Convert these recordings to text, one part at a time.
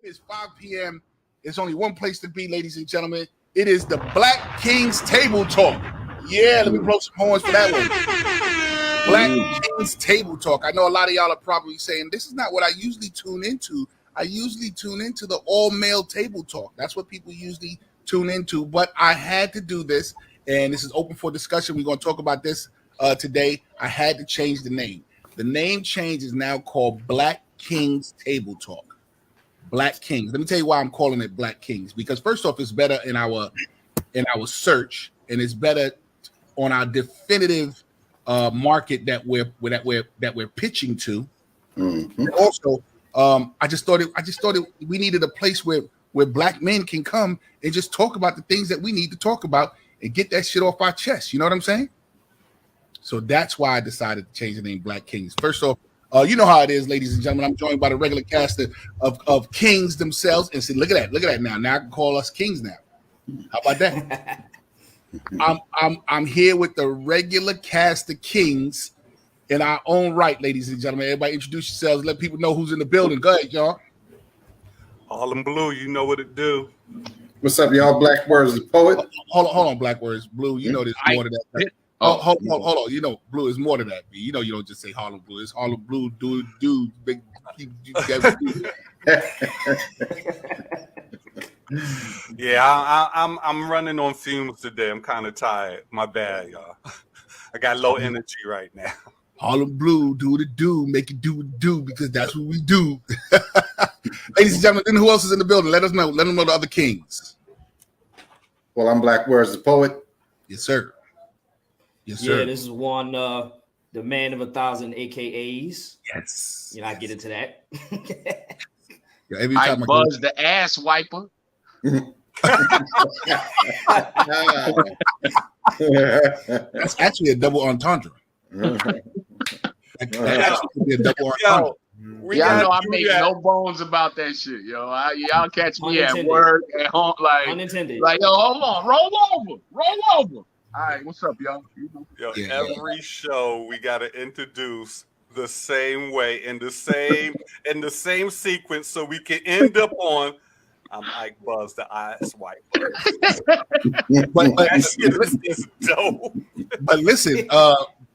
It is 5 p.m. There's only one place to be, ladies and gentlemen. It is the Black Kings Table Talk. Yeah, let me blow some horns for that one. Black Kings Table Talk. I know a lot of y'all are probably saying, this is not what I usually tune into. I usually tune into the all-male table talk. That's what people usually tune into. But I had to do this, and this is open for discussion. We're going to talk about this today. I had to change the name. The name change is now called Black Kings Table Talk. Black Kings. Let me tell you why I'm calling it Black Kings. Because first off, it's better in our search, and it's better on our definitive market that we're pitching to. Mm-hmm. And also, I just thought we needed a place where black men can come and just talk about the things that we need to talk about and get that shit off our chest. You know what I'm saying? So that's why I decided to change the name Black Kings. First off, you know how it is, ladies and gentlemen. I'm joined by the regular cast of kings themselves. And see, look at that now. Now I can call us kings now. How about that? I'm here with the regular cast of kings in our own right, ladies and gentlemen. Everybody introduce yourselves. Let people know who's in the building. Go ahead, y'all. Harlem Blue, you know what it do. What's up, y'all? Black Words, the poet. Hold on, Black Words. Blue, you know there's more to that. Hold on. You know, Blue is more to that. You know, you don't just say Harlem Blue. It's Harlem Blue, dude, big. Yeah, I'm running on fumes today. I'm kind of tired. My bad, y'all. I got low energy right now. Harlem Blue, do, make it do, because that's what we do. Ladies and gentlemen, then who else is in the building? Let us know. Let them know the other kings. Well, I'm Black Words, the poet. Yes, sir. Yes, sir. Yeah, this is one, the man of 1,000 AKAs. Yes. I get into that. Yeah, every time I buzz the ass wiper. That's actually a double entendre. That actually could be a double entendre. Y'all know I make no bones about that shit, yo. Y'all catch me at work, at home, like, unintended. Like, yo, hold on, roll over. All right, what's up, y'all? Every show we gotta introduce the same way in the same sequence, so we can end up on. I'm like Buzz the Ice White. but that shit is dope. But listen,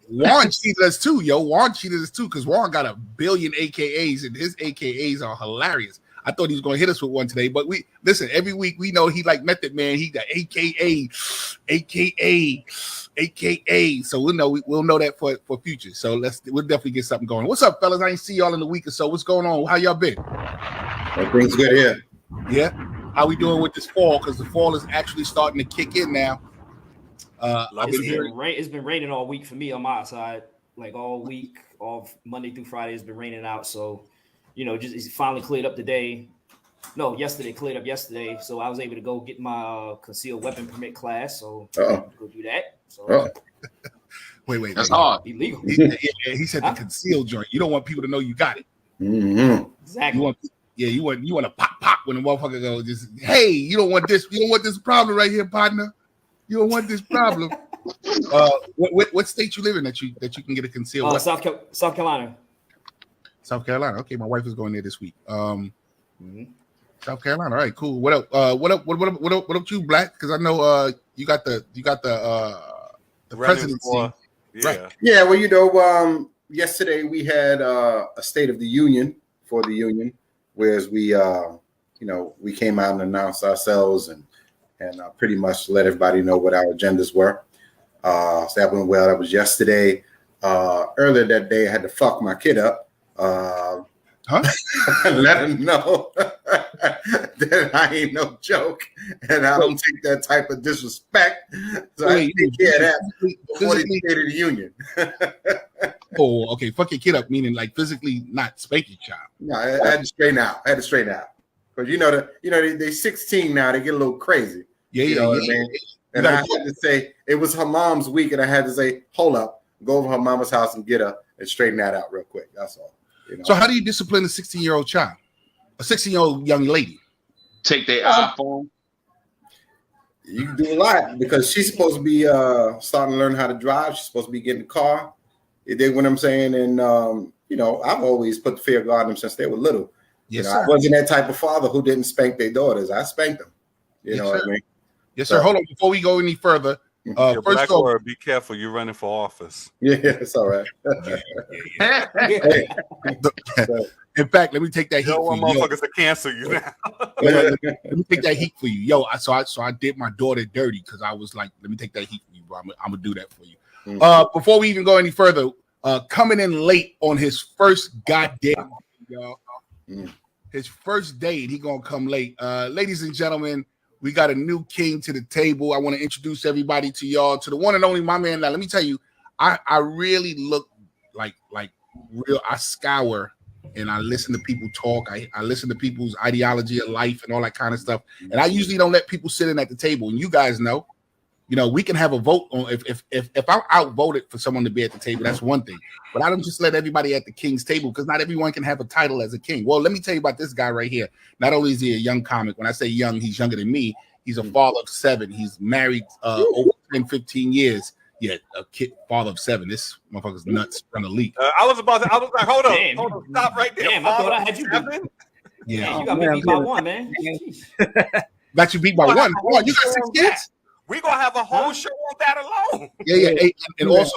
Warren cheated us too, yo. Warren cheated us too, because Warren got 1 billion AKAs, and his AKAs are hilarious. I thought he was gonna hit us with one today, but we listen every week. We know he like Method Man. He got AKA. So we'll know that for future. So we'll definitely get something going. What's up, fellas? I ain't see y'all in a week or so. What's going on? How y'all been? Everything's good here. Yeah. How we doing with this fall? Because the fall is actually starting to kick in now. It's been raining all week for me on my side. Like all week, all Monday through Friday, it's been raining out. So, just it's finally cleared up today. No, yesterday cleared up yesterday. So I was able to go get my concealed weapon permit class. So go do that. So wait. That's hard. Illegal. He said the concealed joint. You don't want people to know you got it. Mm-hmm. Exactly. You want to pop when the motherfucker goes, just, hey, you don't want this problem right here, partner. You don't want this problem. What state you live in that you can get a concealed? South Carolina. South Carolina. Okay, my wife is going there this week. South Carolina. All right, cool. What up? What up, you Black? Because I know you got the presidency. Yeah. Yeah. Well, yesterday we had a State of the Union for the Union, whereas we we came out and announced ourselves and pretty much let everybody know what our agendas were. So that went well. That was yesterday. Earlier that day, I had to fuck my kid up. Let him know that I ain't no joke, and I don't take that type of disrespect. So I take care of that before the State of the Union. Oh, okay. Fuck your kid up, meaning like physically not spank your child. No, I had to straighten out. Because they're 16 now. They get a little crazy. Yeah. What I mean? And I had to say it was her mom's week, and I had to say, hold up, go over her mama's house and get her and straighten that out real quick. That's all. So how do you discipline a 16-year-old child, a 16-year-old young lady? Take their iPhone. You can do a lot because she's supposed to be starting to learn how to drive. She's supposed to be getting a car. You dig what I'm saying? And I've always put the fear of God in them since they were little. Yes, you know, sir. I wasn't that type of father who didn't spank their daughters. I spanked them. You Yes, know what sir. I mean? Yes, sir. Hold on. Before we go any further, Your first black off, word, be careful. You're running for office. Yeah, it's all right. In fact, let me take that heat You don't for want you. motherfuckers to cancel you now. Let me take that heat for you, yo. So I did my daughter dirty because I was like, let me take that heat for you, bro. I'm gonna do that for you. Before we even go any further, coming in late on his first goddamn, y'all. His first date, he gonna come late. Ladies and gentlemen, we got a new king to the table. I want to introduce everybody to y'all, to the one and only my man. Now, let me tell you, I really look like real. I scour and I listen to people talk. I listen to people's ideology of life and all that kind of stuff. And I usually don't let people sit in at the table. And you guys know, you know, we can have a vote on if I'm outvoted for someone to be at the table, that's one thing. But I don't just let everybody at the king's table because not everyone can have a title as a king. Well, let me tell you about this guy right here. Not only is he a young comic, when I say young, he's younger than me. He's a father of 7. He's married over 10, 15 years. Yeah, a kid, father of 7. This motherfucker's nuts trying to leak. I was like, hold on, stop right there. Damn, I thought I had you beat. Yeah, you got me beat by 1, man. Got you beat by 1. Come on, you got 6 kids. We're gonna have a whole show on that alone. Yeah. Hey, and also,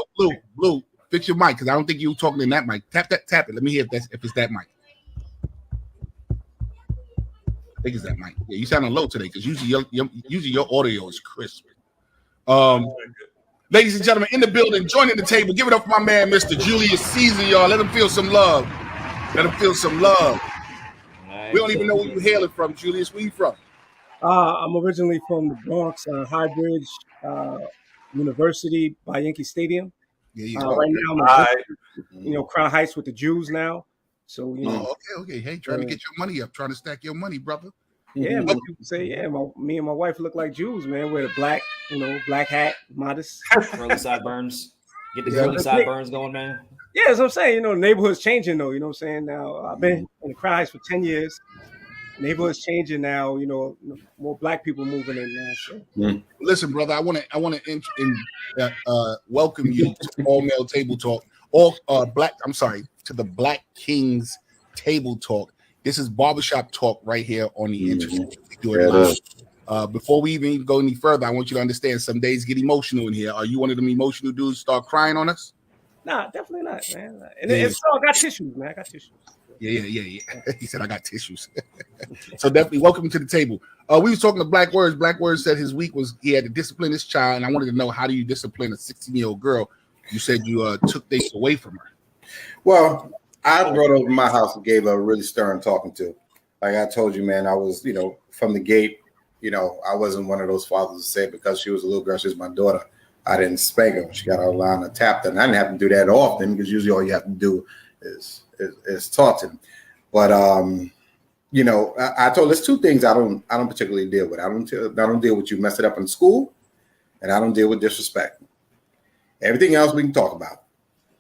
Blue, fix your mic because I don't think you were talking in that mic. Tap it. Let me hear if it's that mic. I think it's that mic. Yeah, you sounding low today because usually your audio is crisp. Ladies and gentlemen, in the building, joining the table, give it up for my man, Mr. Julius Caesar, y'all. Let him feel some love. Let him feel some love. We don't even know where you hailing from, Julius. Where you from? I'm originally from the Bronx, Highbridge University by Yankee Stadium. Right now, I'm Crown Heights with the Jews now. So okay. Hey, trying to get your money up, trying to stack your money, brother. Yeah, man, people say me and my wife look like Jews, man. Wear the black hat, modest, curly sideburns. Get the curly sideburns going, man. Yeah, that's what I'm saying. The neighborhood's changing though. You know what I'm saying? Now I've been in the Crown Heights for 10 years. Neighborhood's changing now. More black people moving in now. So. Listen, brother, I want to welcome you to All Male Table Talk. To the Black Kings Table Talk. This is barbershop talk right here on the internet. Before we even go any further, I want you to understand some days get emotional in here. Are you one of them emotional dudes start crying on us? Nah, definitely not, man. And if so, I got tissues, man. I got tissues. Yeah. He said I got tissues. So definitely welcome to the table. We was talking to Black Words. Black Words said his week was he had to discipline his child, and I wanted to know, how do you discipline a 16-year-old girl? You said you took things away from her. Well, I brought her over to my house and gave her a really stern talking to. Like I told you, man, I was, from the gate, I wasn't one of those fathers to say because she was a little girl, she's my daughter, I didn't spank her. She got out of line and tapped her. And I didn't have to do that often because usually all you have to do is talk to them. But I told there's 2 things I don't particularly deal with. I don't deal with you messing up in school, and I don't deal with disrespect. Everything else we can talk about.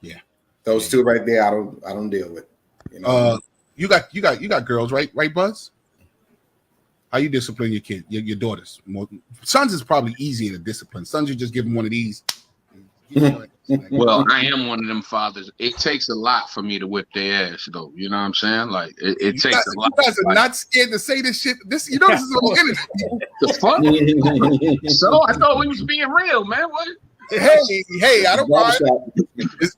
Yeah. Those 2 right there, I don't deal with. You got girls, right? Right, Buzz? How you discipline your kid, your daughters? Sons is probably easier to discipline. Sons, you just give them one of these. Well, I am one of them fathers. It takes a lot for me to whip their ass, though. You know what I'm saying? Like it takes a lot. You guys are not scared to say this shit. This is on the internet. The fuck? So I thought we was being real, man. What? Hey, I don't mind.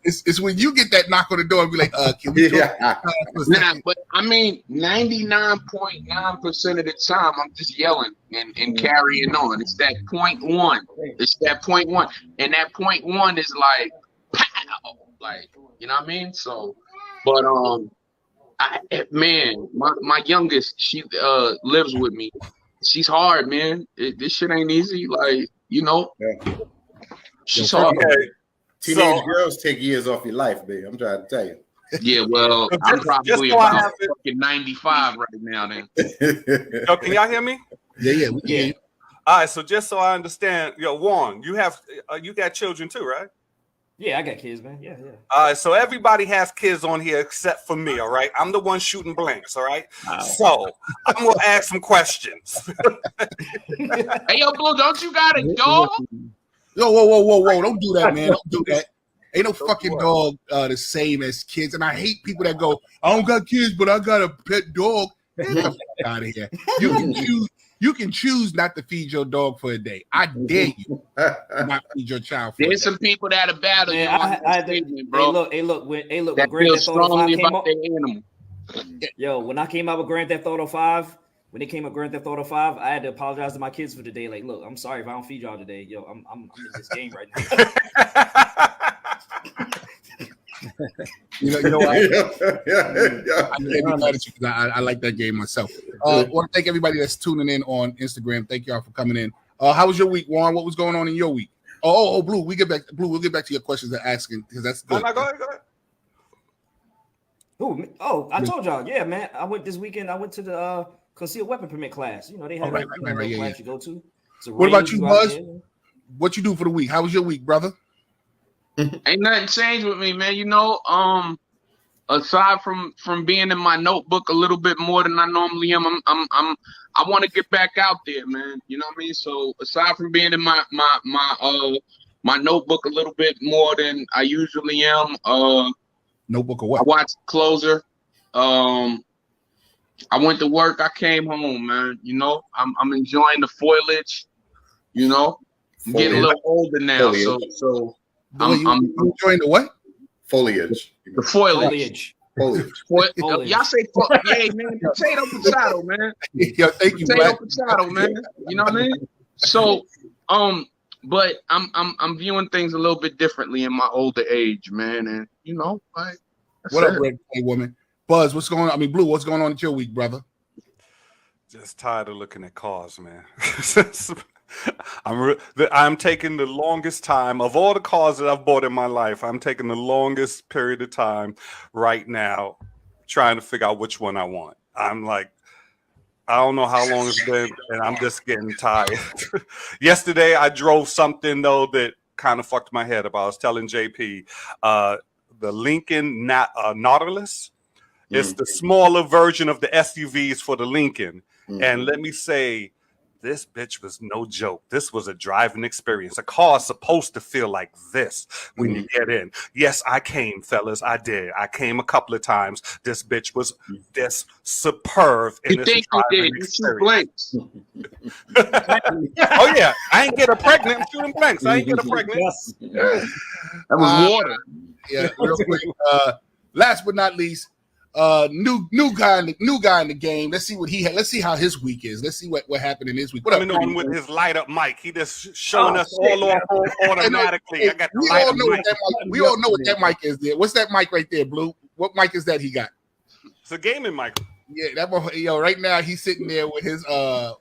It's when you get that knock on the door and be like, can we talk? Nah, but I mean, 99.9% of the time, I'm just yelling and carrying on. It's that 0.1. It's that 0.1. And that 0.1 is like, pow! Like, you know what I mean? So, but, my youngest, she lives with me. She's hard, man. This shit ain't easy. Like, she's hard. Okay. Teenage girls take years off your life, baby. I'm trying to tell you. Yeah, well, I'm probably about 95 right now. Then. Yo, can y'all hear me? Yeah. All right. So just so I understand, Juan, you got children too, right? Yeah, I got kids, man. Yeah. All right. So everybody has kids on here except for me. All right. I'm the one shooting blanks. All right. So I'm gonna ask some questions. Hey, yo, Blue, don't you got a dog? Yo, whoa. Don't do that, man. Don't do that. Ain't no fucking dog the same as kids. And I hate people that go, I don't got kids, but I got a pet dog. Get the fuck out of here. You can choose not to feed your dog for a day. I dare you not feed your child for a day. There's some people that are battle you on that statement, bro. Hey, look, when that Grand Theft Auto 5 came about out, their animal. yo, when I came out with Grand Theft Auto 5, when it came up Grand Theft Auto 5, I had to apologize to my kids for the day. Like, look, I'm sorry if I don't feed y'all today. Yo, I'm in this game right now. You know what? I can't be mad at you because I like that game myself. I want to thank everybody that's tuning in on Instagram. Thank y'all for coming in. How was your week, Warren? What was going on in your week? Blue. We'll get back to your questions they're asking because that's good. Go ahead. I told y'all, yeah, man. I went this weekend. I went to the concealed weapon permit class. You know, they had a class you go to. What about you, Buzz? What you do for the week? How was your week, brother? Ain't nothing changed with me, man. You know, aside from being in my notebook a little bit more than I normally am, I want to get back out there, man. You know what I mean? So aside from being in my notebook a little bit more than I usually am, notebook or what? I watched Closer. I went to work. I came home, man. You know, I'm enjoying the foliage. You know, I'm getting a little older now, so. I'm enjoying the what? Foliage. The foliage. Y'all say, hey man, potato, man. Yo, thank you, potato, man. You know what I mean? So, but I'm viewing things a little bit differently in my older age, man. And you know, like, what up, red woman? Buzz, what's going on? I mean, Blue, what's going on with your week, brother? Just tired of looking at cars, man. I'm taking the longest time of all the cars that I've bought in my life. I'm taking the longest period of time right now trying to figure out which one I want. I'm like, I don't know how long it's been, and I'm just getting tired. Yesterday, I drove something, though, that kind of fucked my head up. I was telling JP, the Lincoln Nautilus. It's the smaller version of the SUVs for the Lincoln. And let me say, this bitch was no joke. This was a driving experience. A car is supposed to feel like this when you get in. Yes, I came, fellas. I did. I came a couple of times. This bitch was this superb in this driving experience. Oh, yeah. I ain't get her pregnant. I'm shooting blanks. I ain't get her pregnant. Yes. That was water. Yeah, real quick. Last but not least, new guy in the game. Let's see what he had. Let's see how his week is. Let's see what happened in his week. What coming on with his light up mic? He just showing us all off automatically. I got the light up mic. We all know what that mic is there. What's that mic right there, Blue? What mic is that he got? It's a gaming mic. Yeah, that right now he's sitting there with his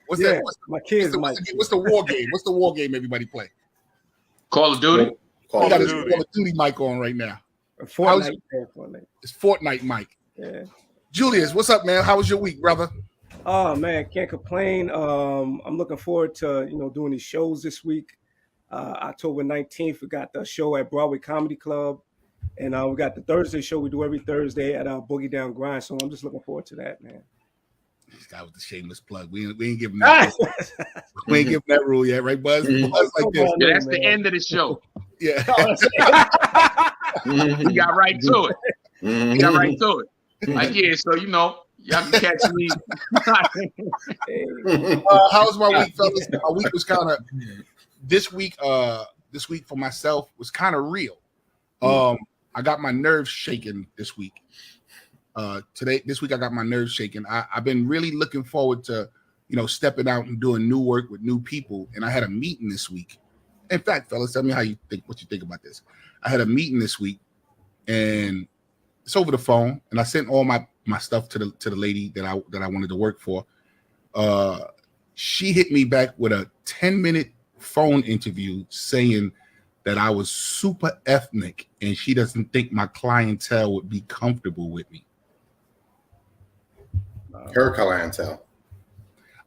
what's that? What's the war game? What's the war game everybody play? Call of Duty. He got his Call of Duty mic on right now. Fortnite. It's Fortnite mic. Yeah. Julius, what's up, man? How was your week, brother? Oh man, can't complain. I'm looking forward to doing these shows this week. October 19th, we got the show at Broadway Comedy Club, and we got the Thursday show we do every Thursday at Boogie Down Grind. So I'm just looking forward to that, man. This guy with the shameless plug. We ain't giving that. We ain't giving that rule yet, right, Buzz? Buzz like this. Yeah, that's the end of the show. Yeah. We got right to it. We got right to it. Like, yeah, so y'all can catch me. How's my week, fellas? My week was kind of this week for myself was kind of real. I got my nerves shaken this week. This week I got my nerves shaken. I've been really looking forward to stepping out and doing new work with new people. And I had a meeting this week. In fact, fellas, tell me what you think about this. I had a meeting this week, and it's over the phone, and I sent all my stuff to the lady that I wanted to work for. She hit me back with a 10-minute phone interview saying that I was super ethnic and she doesn't think my clientele would be comfortable with me. Her clientele.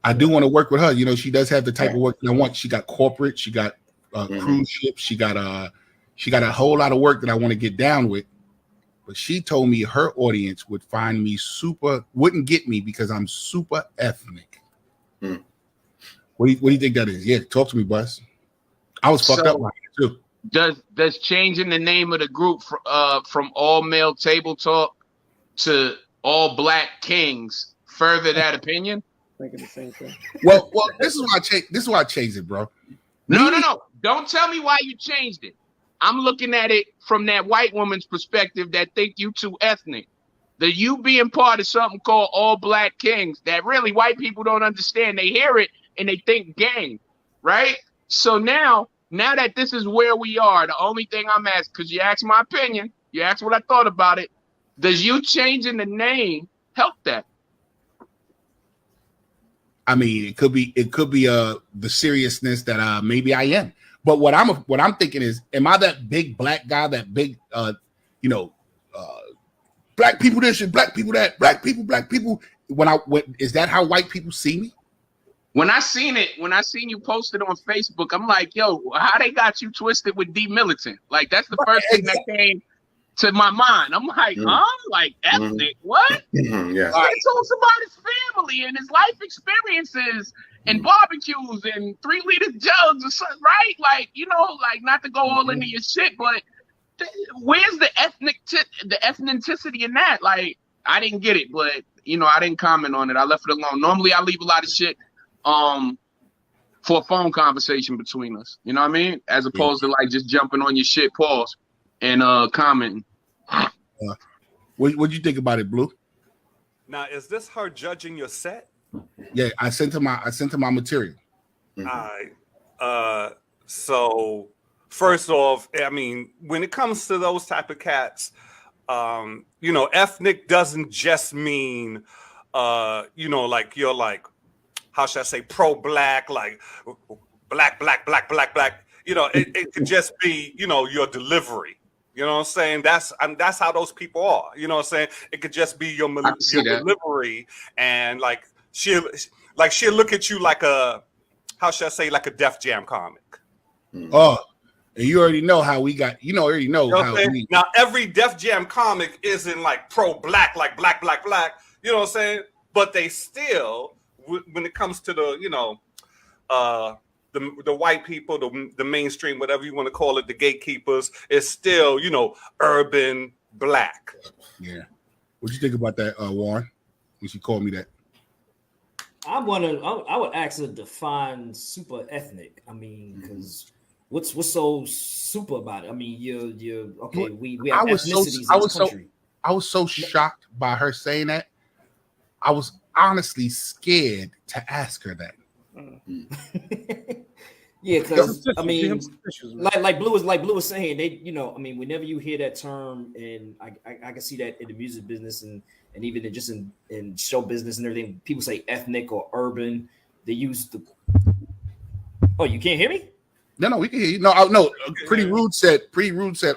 I do want to work with her. She does have the type of work that I want. She got corporate. She got cruise ships. She got a whole lot of work that I want to get down with. But she told me her audience would find me wouldn't get me because I'm super ethnic. What do you think that is? Yeah, talk to me, Buzz. I was fucked up like it too. Does changing the name of the group from All Male Table Talk to All Black Kings further that opinion? Thinking the same thing. Well, this is why I changed. This is why I changed it, bro. No. Don't tell me why you changed it. I'm looking at it from that white woman's perspective that think you too ethnic. You being part of something called All Black Kings that really white people don't understand. They hear it and they think gang, right? So now that this is where we are, the only thing I'm asking, because you asked my opinion, you asked what I thought about it, does you changing the name help that? I mean, it could be the seriousness that maybe I am. But what I'm thinking is, am I that big black guy, that big black people this and black people that, black people? Is that how white people see me? When I seen you posted on Facebook, I'm like, yo, how they got you twisted with D Militant? Like, that's the first thing that came to my mind. I'm like, huh? Like, ethnic, what? Yeah. He talks about his family and his life experiences and barbecues and 3-liter jugs or something, right? Like, like, not to go all into your shit, but where's the ethnicity in that? Like, I didn't get it, but, I didn't comment on it. I left it alone. Normally, I leave a lot of shit for a phone conversation between us. You know what I mean? As opposed to like just jumping on your shit, pause, and commenting. What'd you think about it, Blue? Now, is this her judging your set? Yeah, I sent her my material. All right. So first off, I mean, when it comes to those type of cats, ethnic doesn't just mean like you're like, how should I say, pro-black, like black. It could just be, your delivery. You know what I'm saying? That's how those people are. You know what I'm saying? It could just be your delivery, and like she'll look at you like a, how should I say, like a Def Jam comic. Oh, and you already know how we got. Already know how. Now every Def Jam comic isn't like pro-black, like black. You know what I'm saying? But they still, when it comes to the the white people, the mainstream, whatever you want to call it, the gatekeepers, is still urban black. Yeah. What you think about that, Warren? When she called me that, I would actually define super ethnic. I mean, because what's so super about it? I mean, you're okay. We have ethnicities in this country. I was so shocked by her saying that. I was honestly scared to ask her that. Yeah, because I mean, like Blue was saying, they, I mean, whenever you hear that term, and I can see that in the music business and even just in show business and everything, people say ethnic or urban. They use the. Oh, you can't hear me? No, we can hear you. No. Pretty Rude said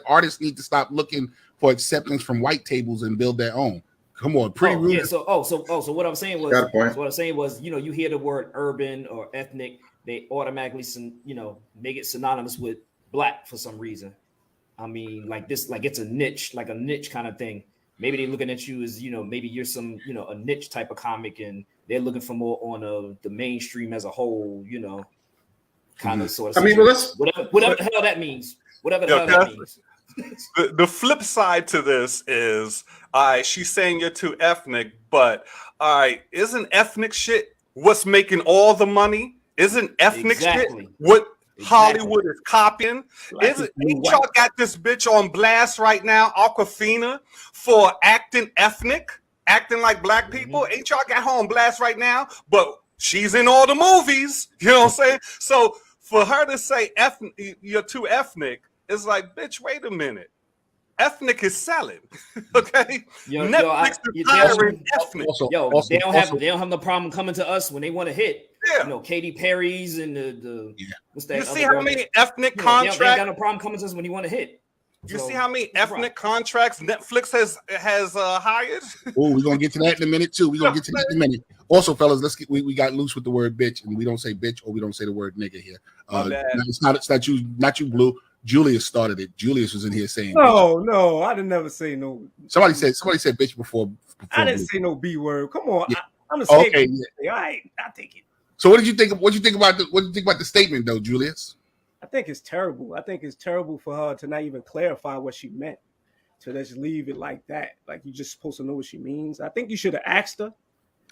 artists need to stop looking for acceptance from white tables and build their own. Come on, Pretty Rude. Yeah. So what I'm saying was, you hear the word urban or ethnic, they automatically make it synonymous with black for some reason. I mean, like this, like it's a niche kind of thing. Maybe they're looking at you as, maybe you're some, a niche type of comic, and they're looking for more on the mainstream as a whole, kind of sort of. I mean, whatever the hell that means. Whatever the hell that means. The flip side to this is, she's saying you're too ethnic, but isn't ethnic shit what's making all the money? Isn't ethnic shit what Hollywood is copying? Ain't y'all got this bitch on blast right now, Aquafina, for acting ethnic, acting like black people? Ain't y'all got her on blast right now? But she's in all the movies, you know what I'm saying? So for her to say you're too ethnic, it's like, bitch, wait a minute. Ethnic is selling, okay? Netflix is hiring ethnic. They don't have no problem coming to us when they want to hit. Yeah. Katy Perry's and the what's that? You see how many ethnic contracts? They ain't got no problem coming to us when you want to hit. You see how many ethnic contracts Netflix has hired? Oh, we're gonna get to that in a minute too. We're gonna get to that in a minute. Also, fellas, we got loose with the word bitch, and we don't say bitch or we don't say the word nigga here. It's not you, Blue. Julius started it. Julius was in here saying no, I didn't never say no. Somebody said bitch before I didn't say no B word. Come on. Yeah. I'm a statement. Okay. All right, I'll take it. So what did you think about the statement though, Julius? I think it's terrible. I think it's terrible for her to not even clarify what she meant. To just leave it like that. Like you're just supposed to know what she means. I think you should have asked her.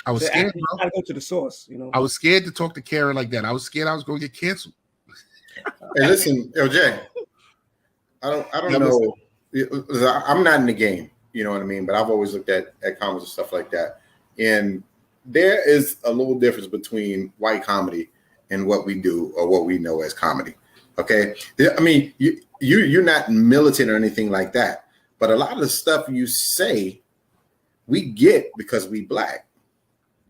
I was scared. I gotta go to the source, you know. I was scared to talk to Karen like that. I was scared I was going to get canceled. Hey, listen, LJ. I don't know. I'm not in the game, you know what I mean? But I've always looked at comedy and stuff like that. And there is a little difference between white comedy and what we do or what we know as comedy. Okay. I mean, you're not militant or anything like that. But a lot of the stuff you say, we get because we Black.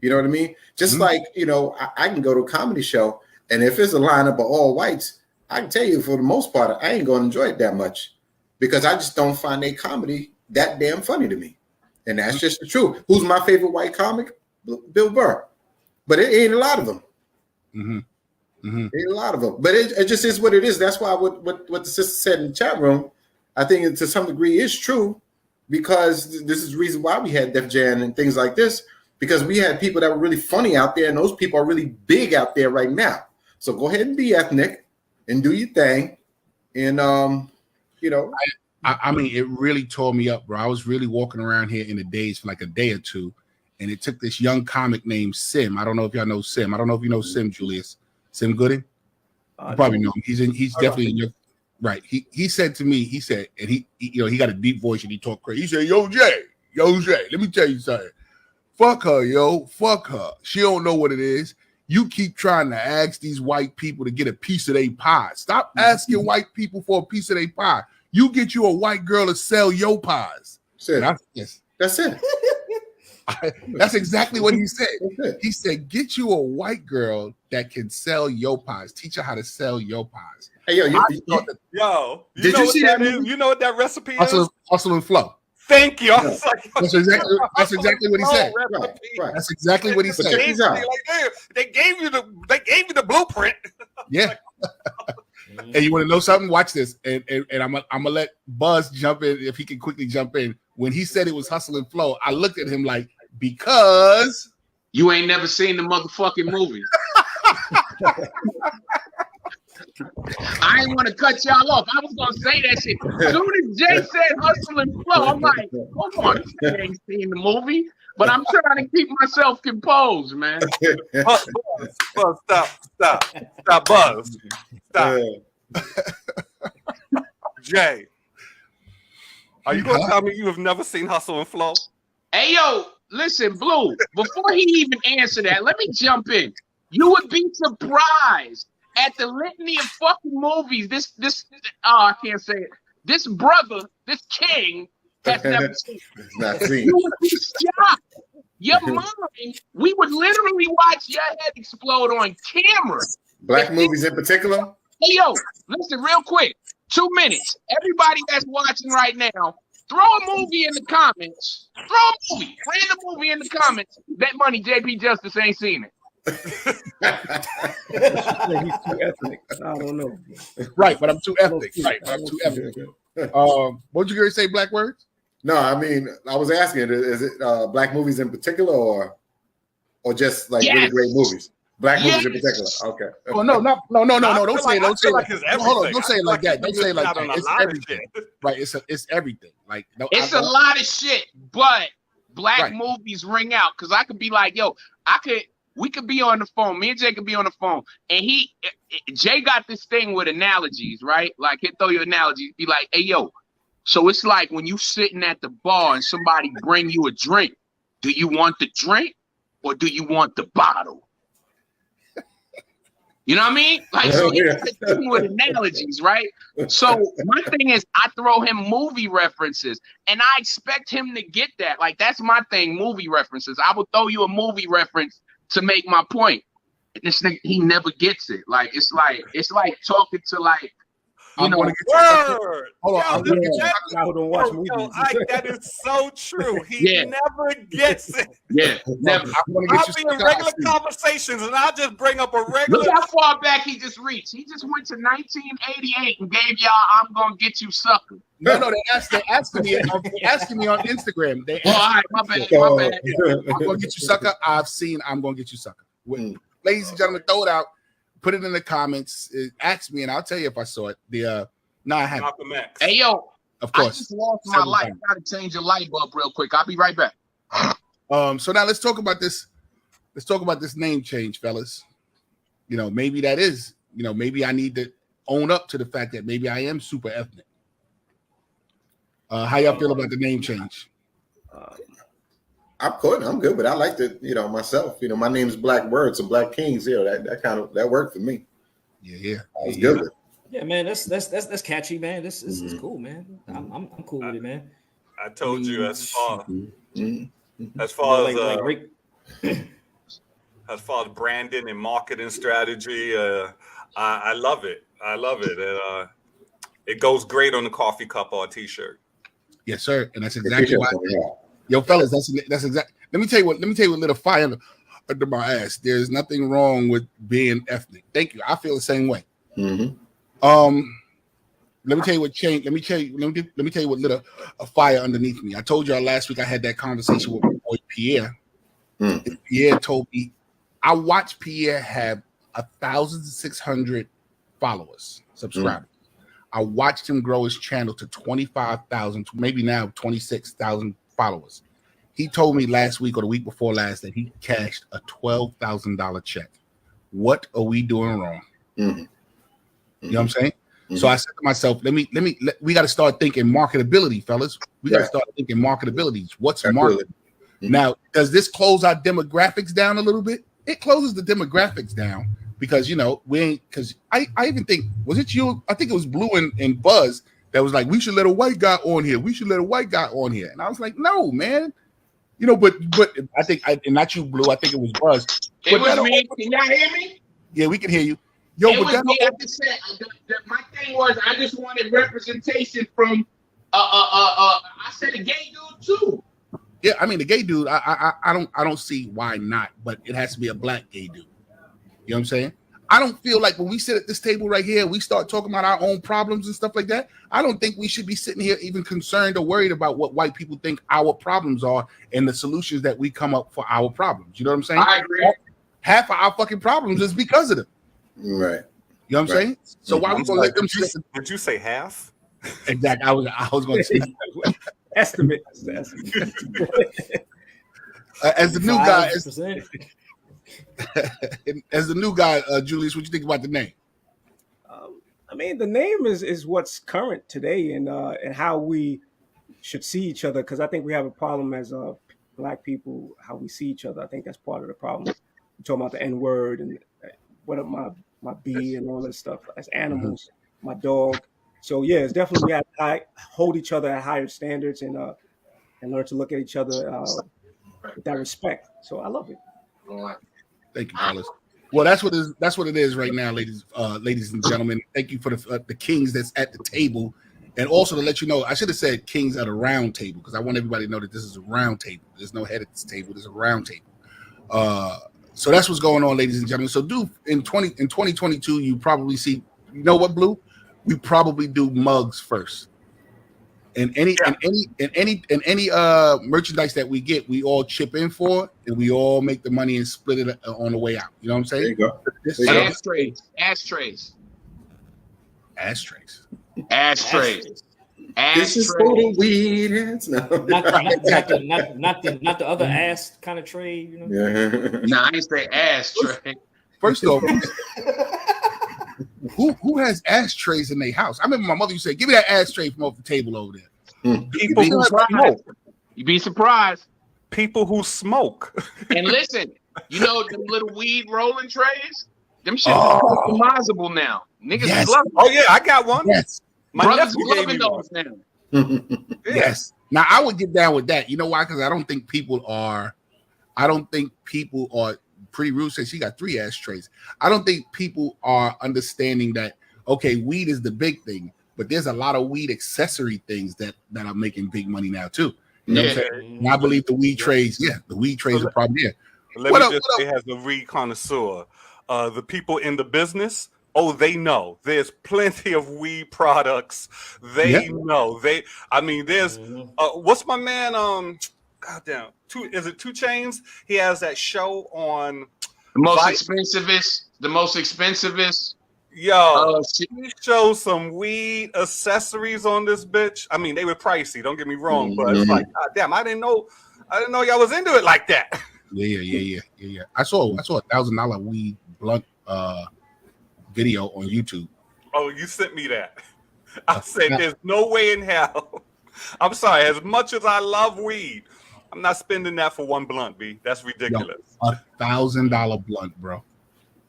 You know what I mean? Just like, you know, I can go to a comedy show, and if it's a lineup of all whites, I can tell you for the most part, I ain't going to enjoy it that much because I just don't find their comedy that damn funny to me. And that's just the truth. Who's my favorite white comic? Bill Burr. But it ain't a lot of them. Ain't a lot of them. But it just is what it is. That's why what the sister said in the chat room, I think it, to some degree, is true, because this is the reason why we had Def Jam and things like this, because we had people that were really funny out there, and those people are really big out there right now. So go ahead and be ethnic and do your thing. And, you know. I mean, it really tore me up, bro. I was really walking around here in the days for like a day or two, and it took this young comic named Sim. I don't know if y'all know Sim. I don't know if you know Sim, Julius. Sim Gooding? You probably know him. He's definitely in your... Right. He said to me, he said, and he you know, he got a deep voice and he talked crazy. He said, Yo, Jay, let me tell you something. Fuck her, yo. Fuck her. She don't know what it is. You keep trying to ask these white people to get a piece of their pie. Stop asking white people for a piece of their pie. You get you a white girl to sell your pies. That's it. That's exactly what he said. He said, get you a white girl that can sell your pies. Teach her how to sell your pies. Hey, yo, you know what that recipe is? Hustle and flow. Thank you. That's exactly what he said. Right. That's exactly what he said. They gave you the blueprint. Yeah. And you want to know something? Watch this. And I'm gonna let Buzz jump in if he can quickly jump in. When he said it was hustle and flow, I looked at him like, because you ain't never seen the motherfucking movie. I ain't want to cut y'all off. I was gonna say that shit. As soon as Jay said hustle and flow, I'm like, hold on, this ain't seen the movie. But I'm trying to keep myself composed, man. Buzz, stop, Buzz. Stop. Jay, are you gonna tell me you have never seen Hustle and Flow? Hey, yo, listen, Blue, before he even answer that, let me jump in. You would be surprised at the litany of fucking movies I can't say it. This brother, this king, has never seen. Not seen. You would be shocked. Your mind, we would literally watch your head explode on camera. Black movies in particular? Hey, yo, listen real quick. 2 minutes. Everybody that's watching right now, throw a movie in the comments. Random movie in the comments. Bet money JP Justice ain't seen it. He's too ethnic. I don't know. Right, but I'm too ethnic. What'd you guys say, Black words? No, I mean, I was asking, is it black movies in particular or just like really great movies? Black movies in particular. Okay. Oh no. Don't say it. Don't say it. Hold on. Don't say it like that. Don't say it like that. It's everything. Right. It's everything. Like it's a lot of shit, but black movies ring out because I could be like, yo, we could be on the phone. Me and Jay could be on the phone, and Jay got this thing with analogies, right? Like he'll throw you analogies, be like, hey, yo. So it's like when you sitting at the bar and somebody bring you a drink. Do you want the drink or do you want the bottle? You know what I mean? Like, so he's with analogies, right? So my thing is, I throw him movie references, and I expect him to get that. Like, that's my thing, movie references. I will throw you a movie reference to make my point. And this nigga, he never gets it. Like, it's like talking to like. You know, word. Hold on. That is so true. He never gets it. Yeah, never. I'll be in regular conversations, and I'll just bring up a regular. Look how far back he just reached. He just went to 1988 and gave y'all "I'm gonna get you sucker." No, they're asking me on Instagram. All right, my bad. I'm gonna get you sucker. I've seen I'm gonna get you sucker. Ladies and gentlemen, throw it out. put it in the comments. Ask me, and I'll tell you if I saw it. No, I haven't. Malcolm X. Hey, yo. Of course. I just lost my light. I gotta change the light bulb real quick. I'll be right back. So now let's talk about this. Let's talk about this name change, fellas. You know, maybe that is, you know, maybe I need to own up to the fact that maybe I am super ethnic. How y'all feel about the name change? I'm good, but I like to, you know, myself. You know, my name is Blackbird, so Black Kings. You know, that worked for me. Yeah. I was good with it. Yeah, man, that's catchy, man. This is cool, man. I'm cool with it, man. I told you as far as branding and marketing strategy, I love it. I love it. And it goes great on a coffee cup or a t-shirt. Yes, sir. And that's exactly why. Yo, fellas, that's exactly. Let me tell you what lit a fire under my ass. There's nothing wrong with being ethnic. Thank you. I feel the same way. Let me tell you what changed. Let me tell you what lit a fire underneath me. I told y'all last week I had that conversation with my boy Pierre. Pierre told me I watched Pierre have 1,600 followers, subscribers. I watched him grow his channel to 25,000, maybe now 26,000 followers. He told me last week or the week before last that he cashed a $12,000 check. What are we doing wrong? You know what I'm saying? So I said to myself, we got to start thinking marketability, fellas. We got to start thinking marketability. What's market? Now, does this close our demographics down a little bit? It closes the demographics down because, you know, I even think, was it you? I think it was Blue and Buzz that was like, we should let a white guy on here. We should let a white guy on here. And I was like, no, man. You know, but I think, and not you, Blue. I think it was Buzz. It was me. Can y'all hear me? Yeah, we can hear you. Yo, it was me. I just said, my thing was I just wanted representation from I said a gay dude too. Yeah, I mean the gay dude, I don't see why not, but it has to be a black gay dude. You know what I'm saying? I don't feel like when we sit at this table right here, we start talking about our own problems and stuff like that. I don't think we should be sitting here even concerned or worried about what white people think our problems are and the solutions that we come up for our problems. You know what I'm saying? I agree. Half of our fucking problems is because of them. Right. You know what I'm saying? So why we gonna let them sit? Did you say half? Exactly. I was going to say estimate. As the new guy, as the new guy, Julius, what you think about the name? I mean, the name is what's current today, and how we should see each other. Because I think we have a problem as Black people, how we see each other. I think that's part of the problem. We're talking about the N word and what up my bee and all that stuff as animals, my dog. So yeah, it's definitely we have to hold each other at higher standards and learn to look at each other with that respect. So I love it. Thank you, fellas. Well, that's what it is right now, ladies and gentlemen. Thank you for the kings that's at the table, and also to let you know, I should have said kings at a round table because I want everybody to know that this is a round table. There's no head at this table. There's a round table. So that's what's going on, ladies and gentlemen. So in 2022, you probably see, you know what, Blue? We probably do mugs first. And any merchandise that we get, we all chip in for, and we all make the money and split it on the way out. You know what I'm saying? There you go. Ashtrays. This is for the weed heads. No. Not the other ass kind of tray, you know? Yeah. Nah, I ain't say ashtray. First off, who has ashtrays in their house? I remember my mother used to say, "Give me that ashtray from off the table over there." People who smoke. You'd be surprised. People who smoke. And listen, you know them little weed rolling trays? Them shit is customizable now. Niggas is loving. Oh yeah, I got one. Yes. My brothers nephew gave loving me those one. now. Yes. Now I would get down with that. You know why? Because I don't think people are. Pretty Rude says she got 3 ashtrays. I don't think people are understanding that. Okay, weed is the big thing, but there's a lot of weed accessory things that are making big money now too. You know what I'm saying? And I believe the weed trays. Yeah, the weed trays are probably there. Let me just say, as a weed connoisseur, the people in the business. Oh, they know there's plenty of weed products. They know there's what's my man? Goddamn, is it 2 Chainz? He has that show on the most expensivest the most expensivest. Yo, you show some weed accessories on this bitch. I mean, they were pricey. Don't get me wrong, but it's like, God damn, I didn't know y'all was into it like that. Yeah. I saw a $1,000 weed blunt video on YouTube. Oh, you sent me that. I said, there's no way in hell. I'm sorry. As much as I love weed, I'm not spending that for one blunt, B. That's ridiculous. $1,000 blunt, bro.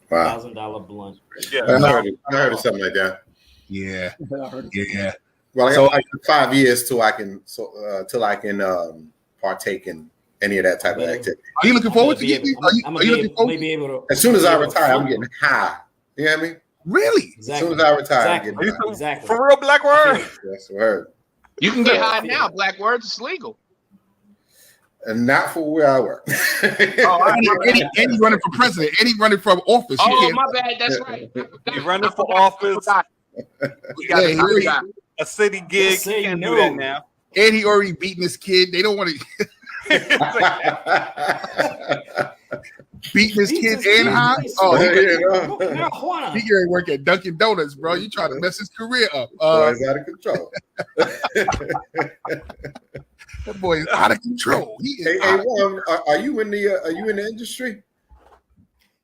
Wow. $1,000 blunt. Yeah, I heard of something like that. Yeah. Well, I got like 5 years till I can partake in any of that type of activity. Are you looking forward to getting? Are you looking forward? As soon as I retire, I'm getting high. You know what I mean? Really? Exactly. As soon as I retire, I'm getting high. Exactly. For real, Black Word. That's word. You can get high now. Black Words is legal. And not for where I work. Eddie running for president. Eddie running for office. Oh, my bad. That's right. He's running for office. He got a city gig. He can't do that now. And he already beaten his kid. They don't want to beating his kid and high. Oh, he can work at Dunkin' Donuts, bro. You trying to mess his career up? He's out of control. That boy is out of control. Are you in the industry?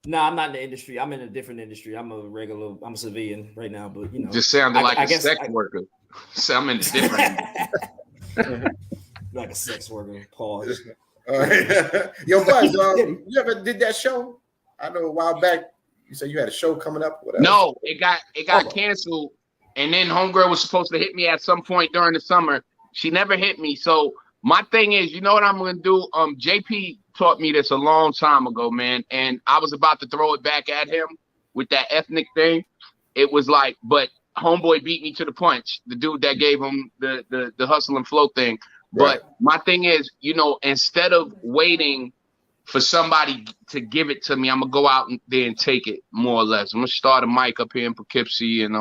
No, I'm not in the industry. I'm in a different industry. I'm a civilian right now, but you know, just sounded like a sex worker. So I'm in a different like a sex worker. Pause. Yo, Buzz, you ever did that show? I know a while back you said you had a show coming up. Whatever. No, it got canceled, and then homegirl was supposed to hit me at some point during the summer. She never hit me. So my thing is, you know what I'm going to do? JP taught me this a long time ago, man, and I was about to throw it back at him with that ethnic thing. It was like, but homeboy beat me to the punch. The dude that gave him the hustle and flow thing. Right. But my thing is, you know, instead of waiting for somebody to give it to me, I'm gonna go out there and take it, more or less. I'm gonna start a mic up here in Poughkeepsie and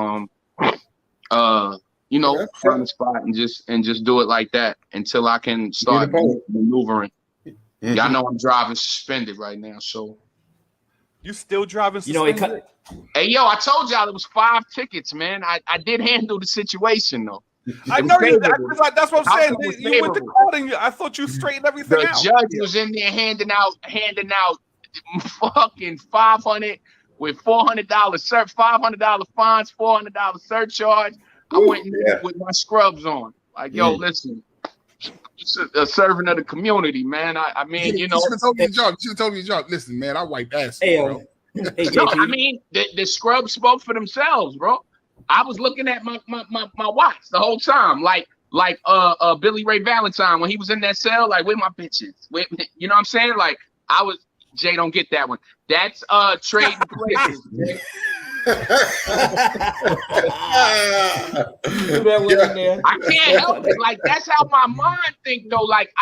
you know, find a spot and just do it like that until I can start maneuvering. Mm-hmm. Y'all know I'm driving suspended right now, so you still driving suspended? You know, hey yo, I told y'all it was 5 tickets, man. I did handle the situation though. I know you. That's what I'm saying. You went to court and I thought you straightened everything out. The judge was in there handing out fucking 500 with $400 $500 fines, $400 surcharge. I went with my scrubs on. Like, yo, listen, it's a servant of the community, man. I mean, you know, you should have told me your job. Listen, man, I wipe ass. Bro. No, I mean the scrubs spoke for themselves, bro. I was looking at my watch the whole time, like Billy Ray Valentine when he was in that cell, like, where my bitches? You know what I'm saying? Like, I was, Jay, don't get that one. That's trading places. I can't help it. Like, that's how my mind think though. Like,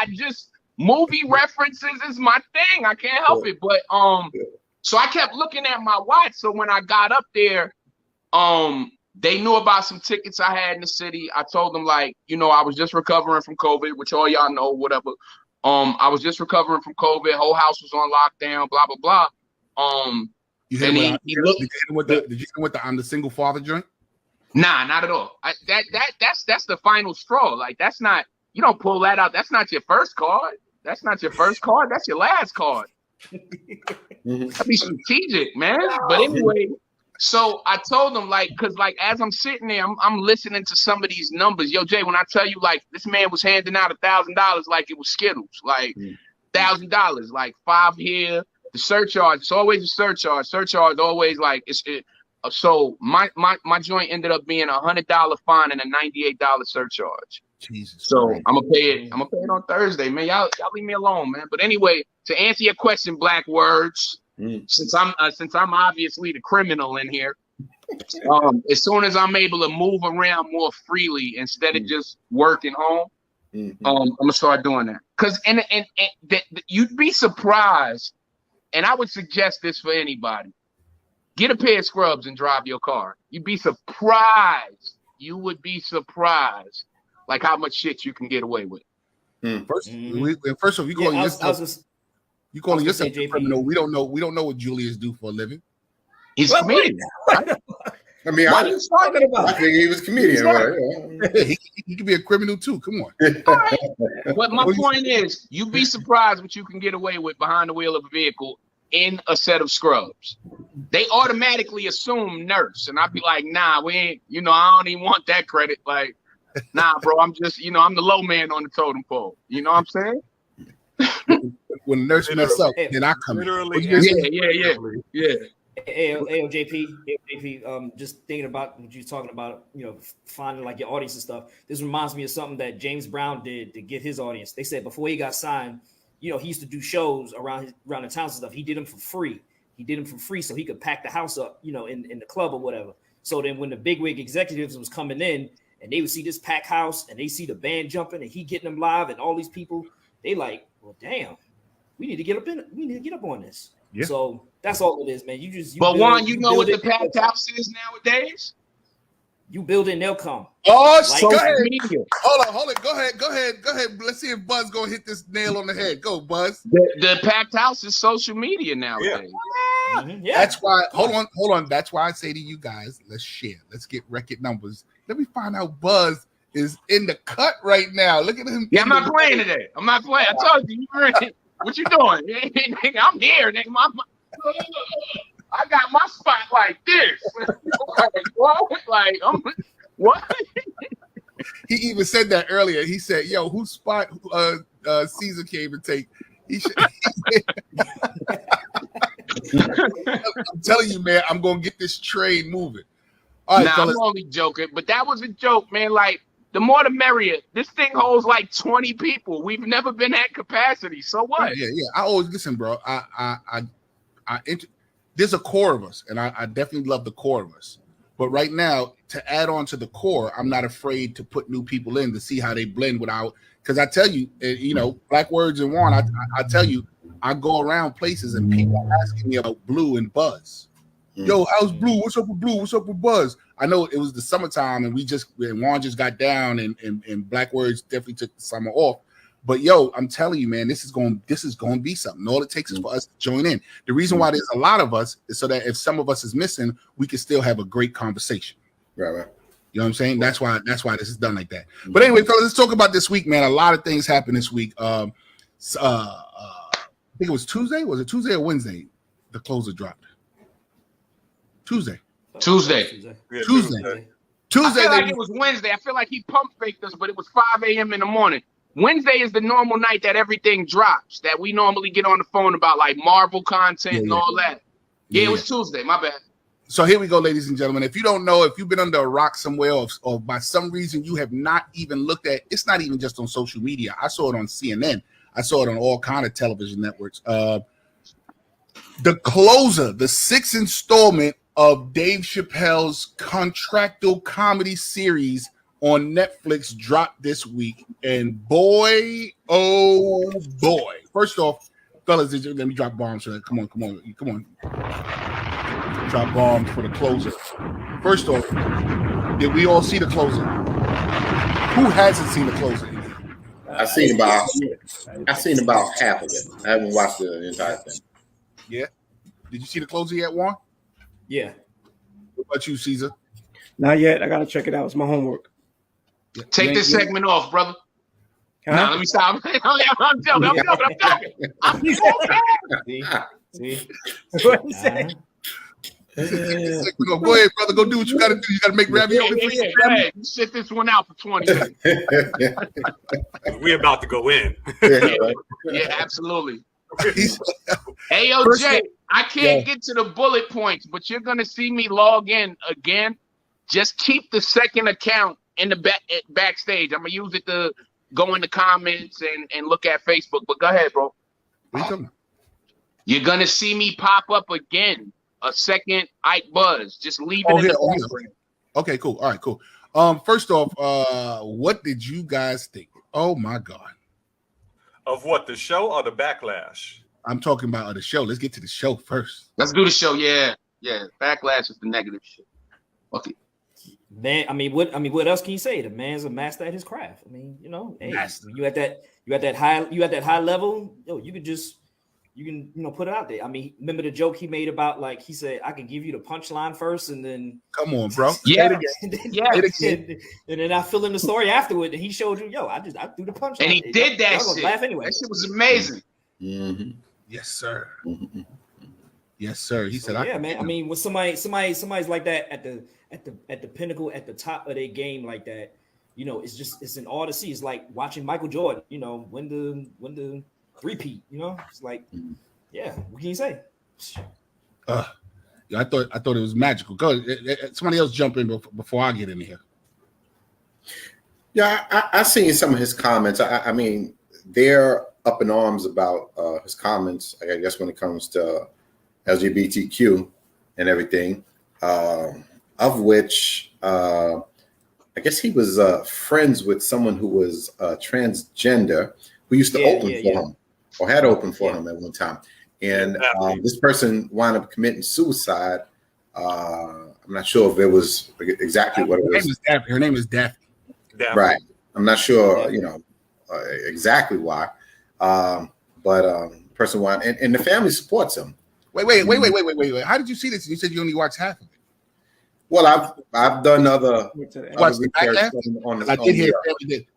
movie references is my thing. I can't help it. But so I kept looking at my watch. So when I got up there, they knew about some tickets I had in the city. I told them, like, you know, I was just recovering from COVID, which all y'all know, whatever. I was just recovering from COVID. Whole house was on lockdown, blah, blah, blah. Did you hit with the I'm the single father joint? Nah, not at all. That's the final straw. Like, that's not, you don't pull that out. That's not your first card. That's not your first card. That's your last card. That'd be strategic, man. But anyway, so I told them, like, because, like, as I'm sitting there, I'm listening to some of these numbers. Yo, Jay, when I tell you, like, this man was handing out $1,000 like it was Skittles, like $1,000, like 5 here. The surcharge, it's always a surcharge. Surcharge always, like, so my joint ended up being $100 fine and a $98 surcharge. Jesus. So I'm gonna pay it on Thursday, man. Y'all leave me alone, man. But anyway, to answer your question, Black Words, since I'm obviously the criminal in here, as soon as I'm able to move around more freely instead of just working home, I'm gonna start doing that. Cause and you'd be surprised, and I would suggest this for anybody: get a pair of scrubs and drive your car. You'd be surprised. You would be surprised, like, how much shit you can get away with. First of all, you calling yourself a criminal. We don't know what Julius do for a living. He's a comedian. I mean, What are you talking about? I think he was a comedian. He could be a criminal too. Come on. Right. But my point is, you'd be surprised what you can get away with behind the wheel of a vehicle in a set of scrubs. They automatically assume nurse, and I'd be like, nah, we ain't. You know, I don't even want that credit. Like, nah, bro, I'm just, you know, I'm the low man on the totem pole. You know what I'm saying? When the nurse mess up, then I come in. Yeah. JP, just thinking about what you're talking about, you know, finding like your audience and stuff. This reminds me of something that James Brown did to get his audience. They said before he got signed, you know, he used to do shows around the towns and stuff. He did them for free. So he could pack the house up, you know, in the club or whatever. So then when the bigwig executives was coming in and they would see this packed house and they see the band jumping and he getting them live and all these people, they like, well, damn, we need to get up on this. Yeah. So that's all it is, man. But Juan, you know what the packed house is nowadays? You build it and they'll come. Oh, like, go ahead. Hold on. Go ahead. Let's see if Buzz gonna hit this nail on the head. Go, Buzz. The packed house is social media nowadays. Yeah. Mm-hmm. Yeah. That's why. Hold on. That's why I say to you guys, let's share. Let's get record numbers. Let me find out Buzz is in the cut right now. Look at him. Yeah, I'm not playing today. I told you. What you doing? I'm here, nigga. I got my spot like this. What? He even said that earlier. He said, "Yo, whose spot Caesar came and take?" I'm telling you, man, I'm gonna get this train moving. All right, I'm only joking, but that was a joke, man. Like, the more the merrier. This thing holds like 20 people. We've never been at capacity. So what? Yeah. I always listen, bro. There's a core of us, and I definitely love the core of us. But right now, to add on to the core, I'm not afraid to put new people in to see how they blend without. Because I tell you, you know, Black Words and Juan, I tell you, I go around places and people are asking me about Blue and Buzz. Yo, how's Blue? What's up with Blue? What's up with Buzz? I know it was the summertime and Juan just got down and Black Words definitely took the summer off. But yo, I'm telling you, man, this is going to be something. All it takes is for us to join in. The reason why there's a lot of us is so that if some of us is missing, we can still have a great conversation. Right. You know what I'm saying? That's why this is done like that. But anyway, fellas, let's talk about this week, man. A lot of things happened this week. I think it was Tuesday. Was it Tuesday or Wednesday? The closer dropped. Tuesday. Yeah, Tuesday. I feel like it was Wednesday. I feel like he pump faked us, but it was 5 a.m. in the morning. Wednesday is the normal night that everything drops, that we normally get on the phone about like Marvel content and all that. Yeah, it was Tuesday. My bad. So here we go, ladies and gentlemen. If you don't know, if you've been under a rock somewhere or by some reason you have not even looked at, it's not even just on social media. I saw it on CNN. I saw it on all kind of television networks. The closer, the 6th installment of Dave Chappelle's contractual comedy series on Netflix dropped this week, and boy, oh boy! First off, fellas, let me drop bombs for that. Come on! Drop bombs for the closer. First off, did we all see the closer? Who hasn't seen the closer? I've seen about half of it. I haven't watched the entire thing. Yeah. Did you see the closer yet, Juan? Yeah. What about you, Caesar? Not yet. I gotta check it out. It's my homework. Take this segment off, brother. Huh? Nah, let me stop. I'm joking. I'm so bad. See? What you say? Go ahead, brother. Go do what you got to do. You got to make ravioli. Yeah. You sit this one out for 20 minutes. We about to go in. Yeah, absolutely. Hey, yo, Jay, I can't get to the bullet points, but you're going to see me log in again. Just keep the second account in the backstage. I'm going to use it to go in the comments and look at Facebook. But go ahead, bro. What are you talking about? You're going to see me pop up again. A second Ike Buzz. Just leave it in the background. Okay, cool. All right, cool. First off, what did you guys think? Oh, my God. Of what, the show or the backlash? I'm talking about the show. Let's get to the show first. Let's do the show. Yeah. Backlash is the negative shit. Okay. Man, what else can you say? The man's a master at his craft. I mean, you know, hey, you at that high level, yo, you could just you can, put it out there. I mean, remember the joke he made about, like, he said, I can give you the punchline first and then come on, bro. Yeah. And then I fill in the story afterward. And he showed you, I threw the punchline. And he did that y'all shit. Laugh anyway. That shit was amazing. Mm-hmm. Yes, sir. Mm-hmm. Yes, sir. He said, "Yeah, man. I mean, when somebody's like that at the pinnacle, at the top of their game, like that, it's an awe to see. It's like watching Michael Jordan. When the repeat. It's like, yeah. What can you say? Yeah, I thought it was magical. Go. Somebody else jump in before I get in here. Yeah, I seen some of his comments. I mean, they're up in arms about his comments. I guess when it comes to LGBTQ and everything, of which I guess he was friends with someone who was transgender who used to open for him or had opened for him at one time. And this person wound up committing suicide. I'm not sure if it was exactly what it was. Her name is Daphne. Right. I'm not sure, exactly why. But person wound, and the family supports him. Wait. How did you see this? You said you only watched half of it. Well, I've done other the back half? I did hear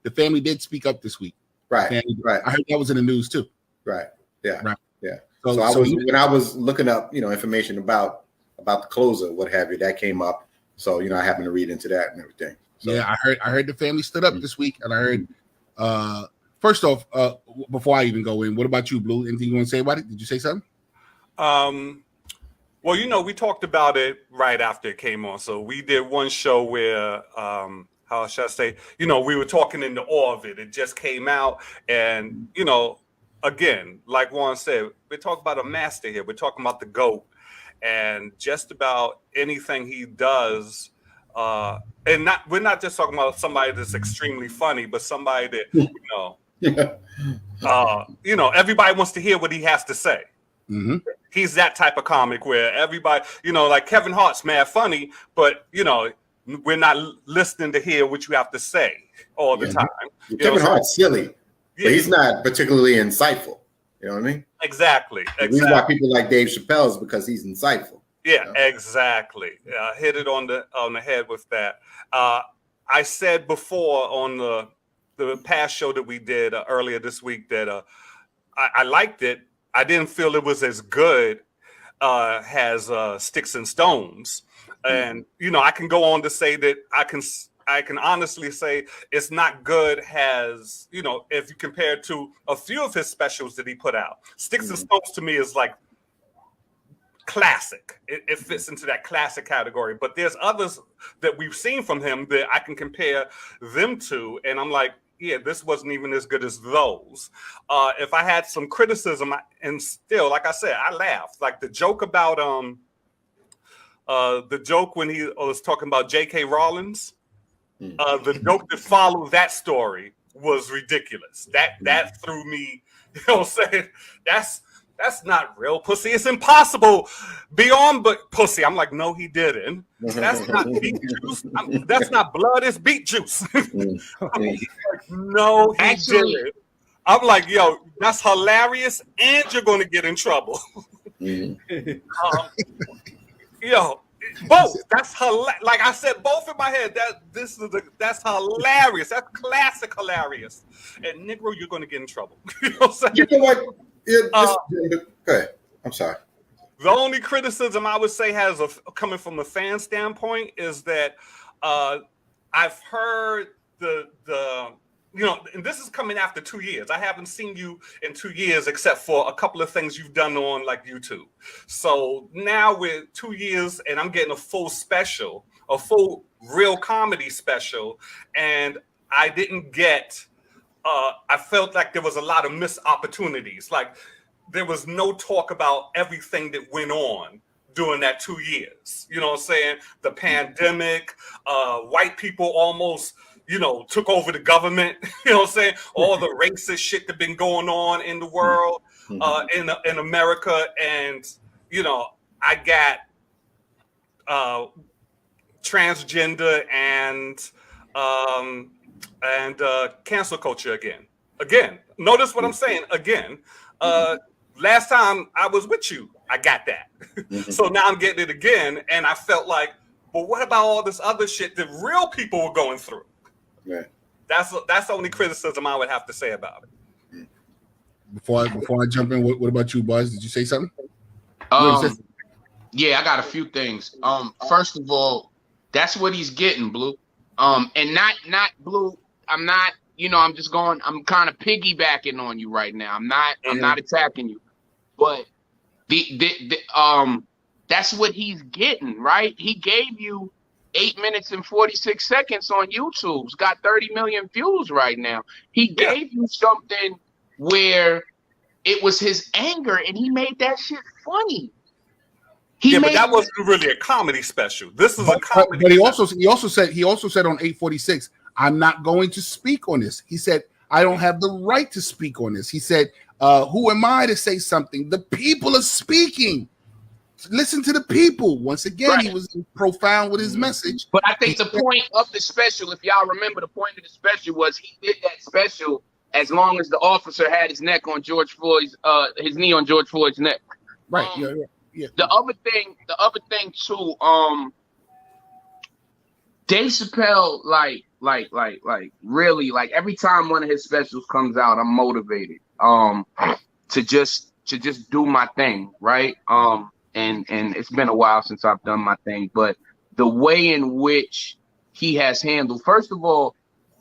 the family did speak up this week. Right. Right. I heard that was in the news too. Right. Yeah. Right. Yeah. So when I was looking up, information about the closer, what have you, that came up. So I happened to read into that and everything. So, yeah, I heard the family stood up this week, and I heard. First off, before I even go in, what about you, Blue? Anything you want to say about it? Did you say something? Well, we talked about it right after it came on. So we did one show where, how should I say, we were talking in the awe of it. It just came out, and again, like Juan said, we're talking about a master here. We're talking about the GOAT, and just about anything he does. And we're not just talking about somebody that's extremely funny, but somebody that everybody wants to hear what he has to say. Mm-hmm. He's that type of comic where everybody, like Kevin Hart's mad funny, but we're not listening to hear what you have to say all the time. Kevin Hart's silly, but he's not particularly insightful. You know what I mean? Exactly. The reason why people like Dave Chappelle is because he's insightful. Yeah, exactly. Hit it on the head with that. I said before on the past show that we did earlier this week that I liked it. I didn't feel it was as good as Sticks and Stones, and I can go on to say that I can honestly say it's not good as if you compare it to a few of his specials that he put out. Sticks and Stones to me is like classic. It fits into that classic category, but there's others that we've seen from him that I can compare them to, and I'm like, yeah, this wasn't even as good as those. If I had some criticism, and still, like I said, I laughed. Like the joke about when he was talking about J.K. Rowling, the joke that followed that story was ridiculous. That threw me. You know what I'm saying? That's not real pussy. It's impossible beyond but pussy. I'm like, no, he didn't. That's not beet juice. That's not blood. It's beet juice. I mean, like, no, he didn't. I'm like, yo, that's hilarious, and you're going to get in trouble. Yo, both. That's hilarious. Like I said, both in my head. That's hilarious. That's classic hilarious. And Negro, you're going to get in trouble. You know what I'm saying? You know what? Okay, I'm sorry. The only criticism I would say coming from a fan standpoint is that I've heard and this is coming after 2 years. I haven't seen you in 2 years except for a couple of things you've done on like YouTube. So now we're 2 years and I'm getting a full special, a full real comedy special, and I didn't get. I felt like there was a lot of missed opportunities. Like there was no talk about everything that went on during that 2 years. You know what I'm saying? The pandemic, white people almost, took over the government. You know what I'm saying? All the racist shit that been going on in the world, in America. And, I got transgender and cancel culture again. Notice what I'm saying again. last time I was with you, I got that. So now I'm getting it again, and I felt like, well, what about all this other shit that real people were going through? Right. That's the only criticism I would have to say about it. Before I jump in, what about you, Buzz? Did you say something? Yeah, I got a few things. First of all, that's what he's getting, Blue. And not Blue. I'm not. I'm just going. I'm kind of piggybacking on you right now. I'm not attacking you, but that's what he's getting, right? He gave you 8 minutes and 46 seconds on YouTube. It's got 30 million views right now. He gave you something where it was his anger, and he made that shit funny. But that wasn't really a comedy special. This is a comedy. But he also said on 846, I'm not going to speak on this. He said, I don't have the right to speak on this. He said, who am I to say something? The people are speaking. Listen to the people. Once again, He was profound with his message. But I think the point of the special, if y'all remember, the point of the special was he did that special as long as the officer had his neck on George Floyd's, his knee on George Floyd's neck. Right. Yeah. The other thing too, Dave Chappelle, really, every time one of his specials comes out, I'm motivated, to just do my thing, right? And it's been a while since I've done my thing, but the way in which he has handled, first of all,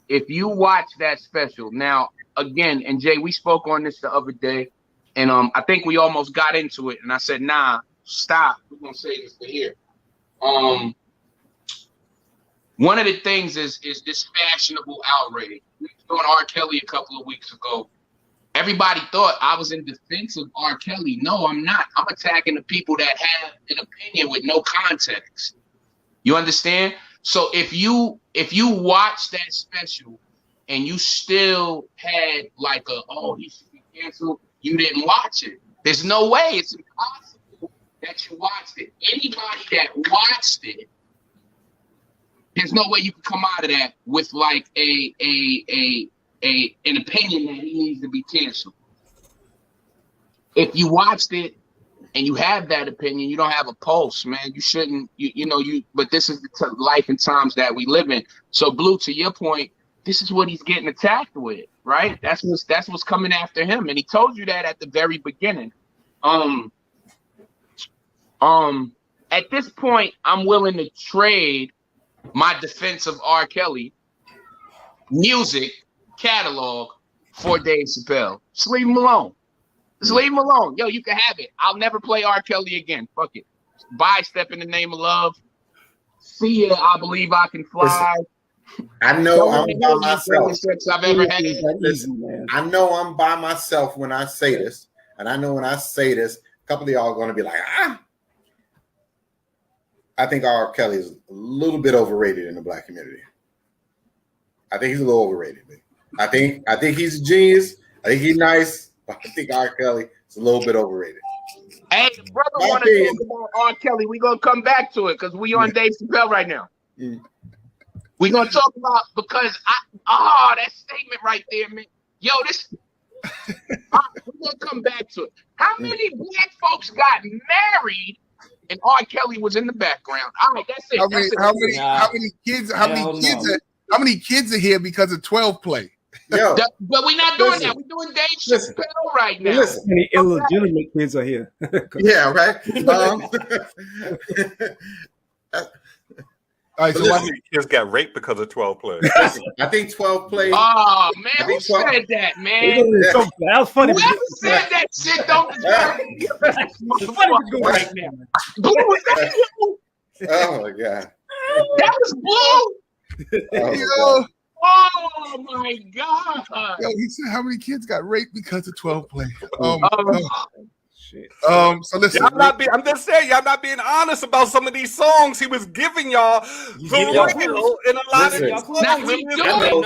if you watch that special now, again, and Jay, we spoke on this the other day, and I think we almost got into it, and I said, nah, stop. We're gonna say this to here. One of the things is this fashionable outrage. We were on R. Kelly a couple of weeks ago. Everybody thought I was in defense of R. Kelly. No, I'm not. I'm attacking the people that have an opinion with no context. You understand? So if you watch that special and you still had he should be canceled, you didn't watch it. There's no way. It's impossible that you watched it. Anybody that watched it, there's no way you can come out of that with an opinion that he needs to be canceled. If you watched it and you have that opinion, you don't have a pulse, man. You shouldn't, but this is the life and times that we live in. So Blue, to your point, this is what he's getting attacked with, right? That's what's coming after him. And he told you that at the very beginning. At this point, I'm willing to trade my defense of R. Kelly music catalog for Dave Chappelle. Just leave him alone. Just leave him alone. Yo, you can have it. I'll never play R. Kelly again. Fuck it. Bye, Step in the Name of Love. See ya, I Believe I Can Fly. I know I'm by myself. I've ever had. Listen, I know I'm by myself when I say this. And I know when I say this, a couple of y'all are going to be like, I think R. Kelly is a little bit overrated in the black community. I think he's a little overrated. I think he's a genius. I think he's nice. But I think R. Kelly is a little bit overrated. Hey, the brother want to talk about R. Kelly. We're going to come back to it because we on Dave Chappelle right now. We're going to talk about, because that statement right there, man. Yo, we're going to come back to it. How many black folks got married and R. Kelly was in the background? All right, that's it. How many kids are here because of 12 play? Yo, but we're not doing that. We're doing Dave Chappelle right now. Listen. Many illegitimate kids are here. Yeah, right. All right, so how many kids got raped because of 12 play? I think 12 play. Oh man, who said that, man? That was funny. Whoever said that shit don't deserve right now. Blue, was that you? Oh my god, that was Blue. Oh my god. Yo, he said how many kids got raped because of 12 play. Shit. So listen, I'm just saying, y'all not being honest about some of these songs he was giving y'all the real in a lot of these songs. Now we doing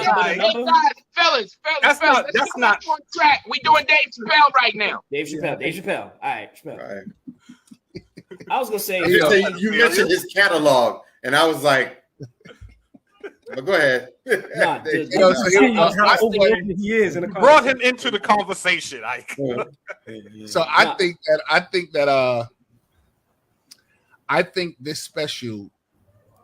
fellas. That's not on track. We doing Dave Chappelle right now. Dave Chappelle. All right, Chappelle. All right. I was gonna say you mentioned his catalog, and I was like, Go ahead. Nah, how open he is in the brought him into the conversation. So I think this special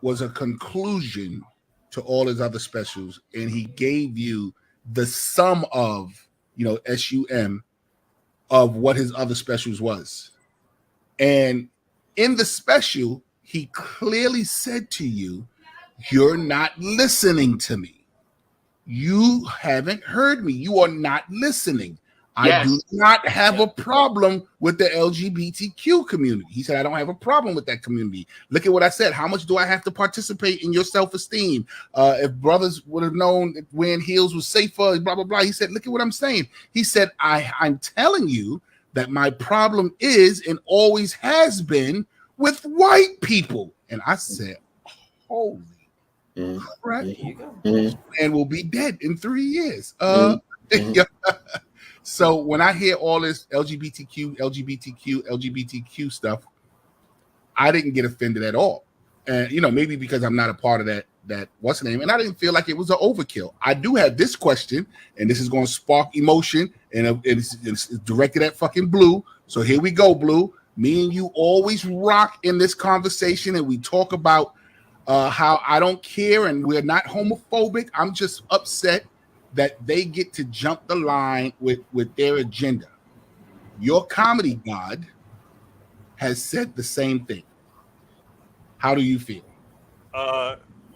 was a conclusion to all his other specials, and he gave you the sum of, SUM of what his other specials was. And in the special, he clearly said to you, you're not listening to me. You haven't heard me. You are not listening. I do not have a problem with the LGBTQ community. He said, I don't have a problem with that community. Look at what I said. How much do I have to participate in your self-esteem? If brothers would have known that wearing heels was safer, blah, blah, blah. He said, look at what I'm saying. He said, I'm telling you that my problem is and always has been with white people. And I said, holy crap. And will be dead in 3 years. So when I hear all this LGBTQ stuff, I didn't get offended at all. And, maybe because I'm not a part of that what's the name? And I didn't feel like it was an overkill. I do have this question, and this is going to spark emotion, and it's directed at fucking Blue. So here we go, Blue. Me and you always rock in this conversation, and we talk about how I don't care, and we're not homophobic. I'm just upset that they get to jump the line with their agenda. Your comedy god has said the same thing. How do you feel?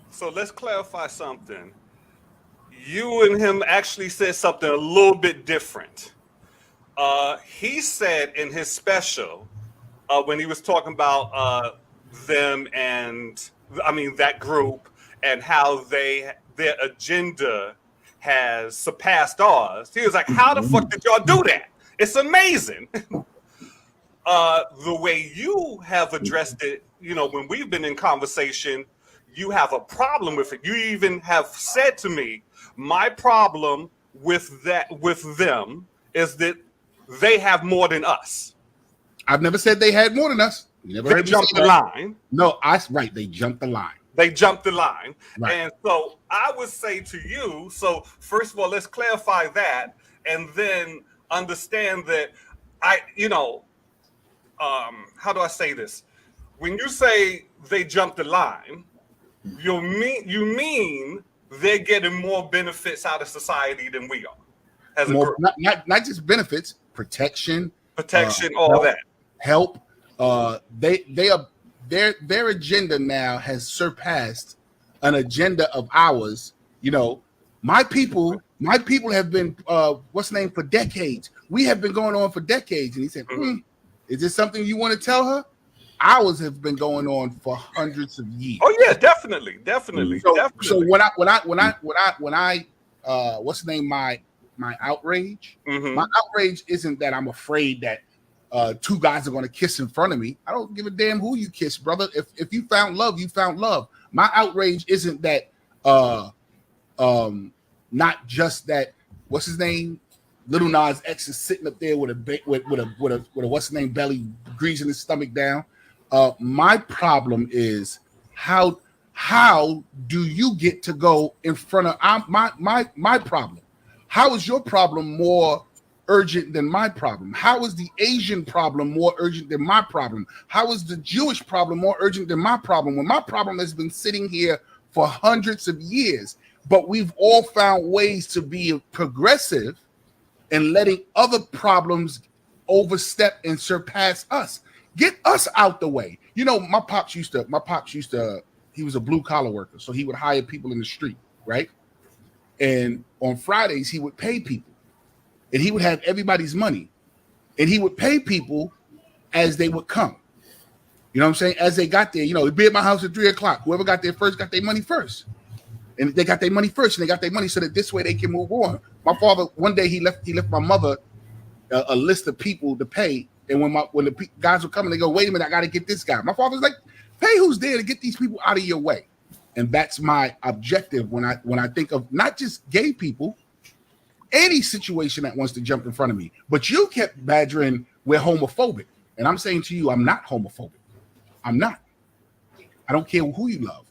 So let's clarify something. You and him actually said something a little bit different. He said in his special, when he was talking about them and, that group and how their agenda has surpassed ours. He was like, how the fuck did y'all do that? It's amazing. The way you have addressed it, when we've been in conversation, you have a problem with it. You even have said to me, my problem with them is that they have more than us. I've never said they had more than us. You never heard me jump the line. No, right. They jumped the line. They jumped the line. Right. And so I would say to you, so first of all, let's clarify that and then understand that how do I say this? When you say they jumped the line, you mean they're getting more benefits out of society than we are as a group. Not just benefits, protection, all that. Help. Their agenda now has surpassed an agenda of ours. My people have been for decades. We have been going on for decades. And he said, is this something you want to tell her? Ours have been going on for hundreds of years. Oh yeah, definitely. So when I what's the name? My outrage. My outrage isn't that I'm afraid that two guys are going to kiss in front of me. I don't give a damn who you kiss, brother. If you found love, you found love. My outrage isn't that not just that what's his name? Little Nas X is sitting up there with a what's his name belly greasing his stomach down. My problem is how do you get to go in front of my problem? How is your problem more urgent than my problem? How is the Asian problem more urgent than my problem? How is the Jewish problem more urgent than my problem? When my problem has been sitting here for hundreds of years, but we've all found ways to be progressive and letting other problems overstep and surpass us. Get us out the way. My pops used to, he was a blue collar worker. So he would hire people in the street, right? And on Fridays, he would pay people and he would have everybody's money and he would pay people as they would come. You know what I'm saying? As they got there, it'd be at my house at 3:00. Whoever got there first got their money first. And they got their money first and they got their money so that this way they can move on. My father, one day he left my mother a list of people to pay. And when the guys were coming, they go, wait a minute, I got to get this guy. My father's like, pay who's there to get these people out of your way. And that's my objective when I think of not just gay people, any situation that wants to jump in front of me. But you kept badgering, we're homophobic. And I'm saying to you, I'm not homophobic. I'm not. I don't care who you love.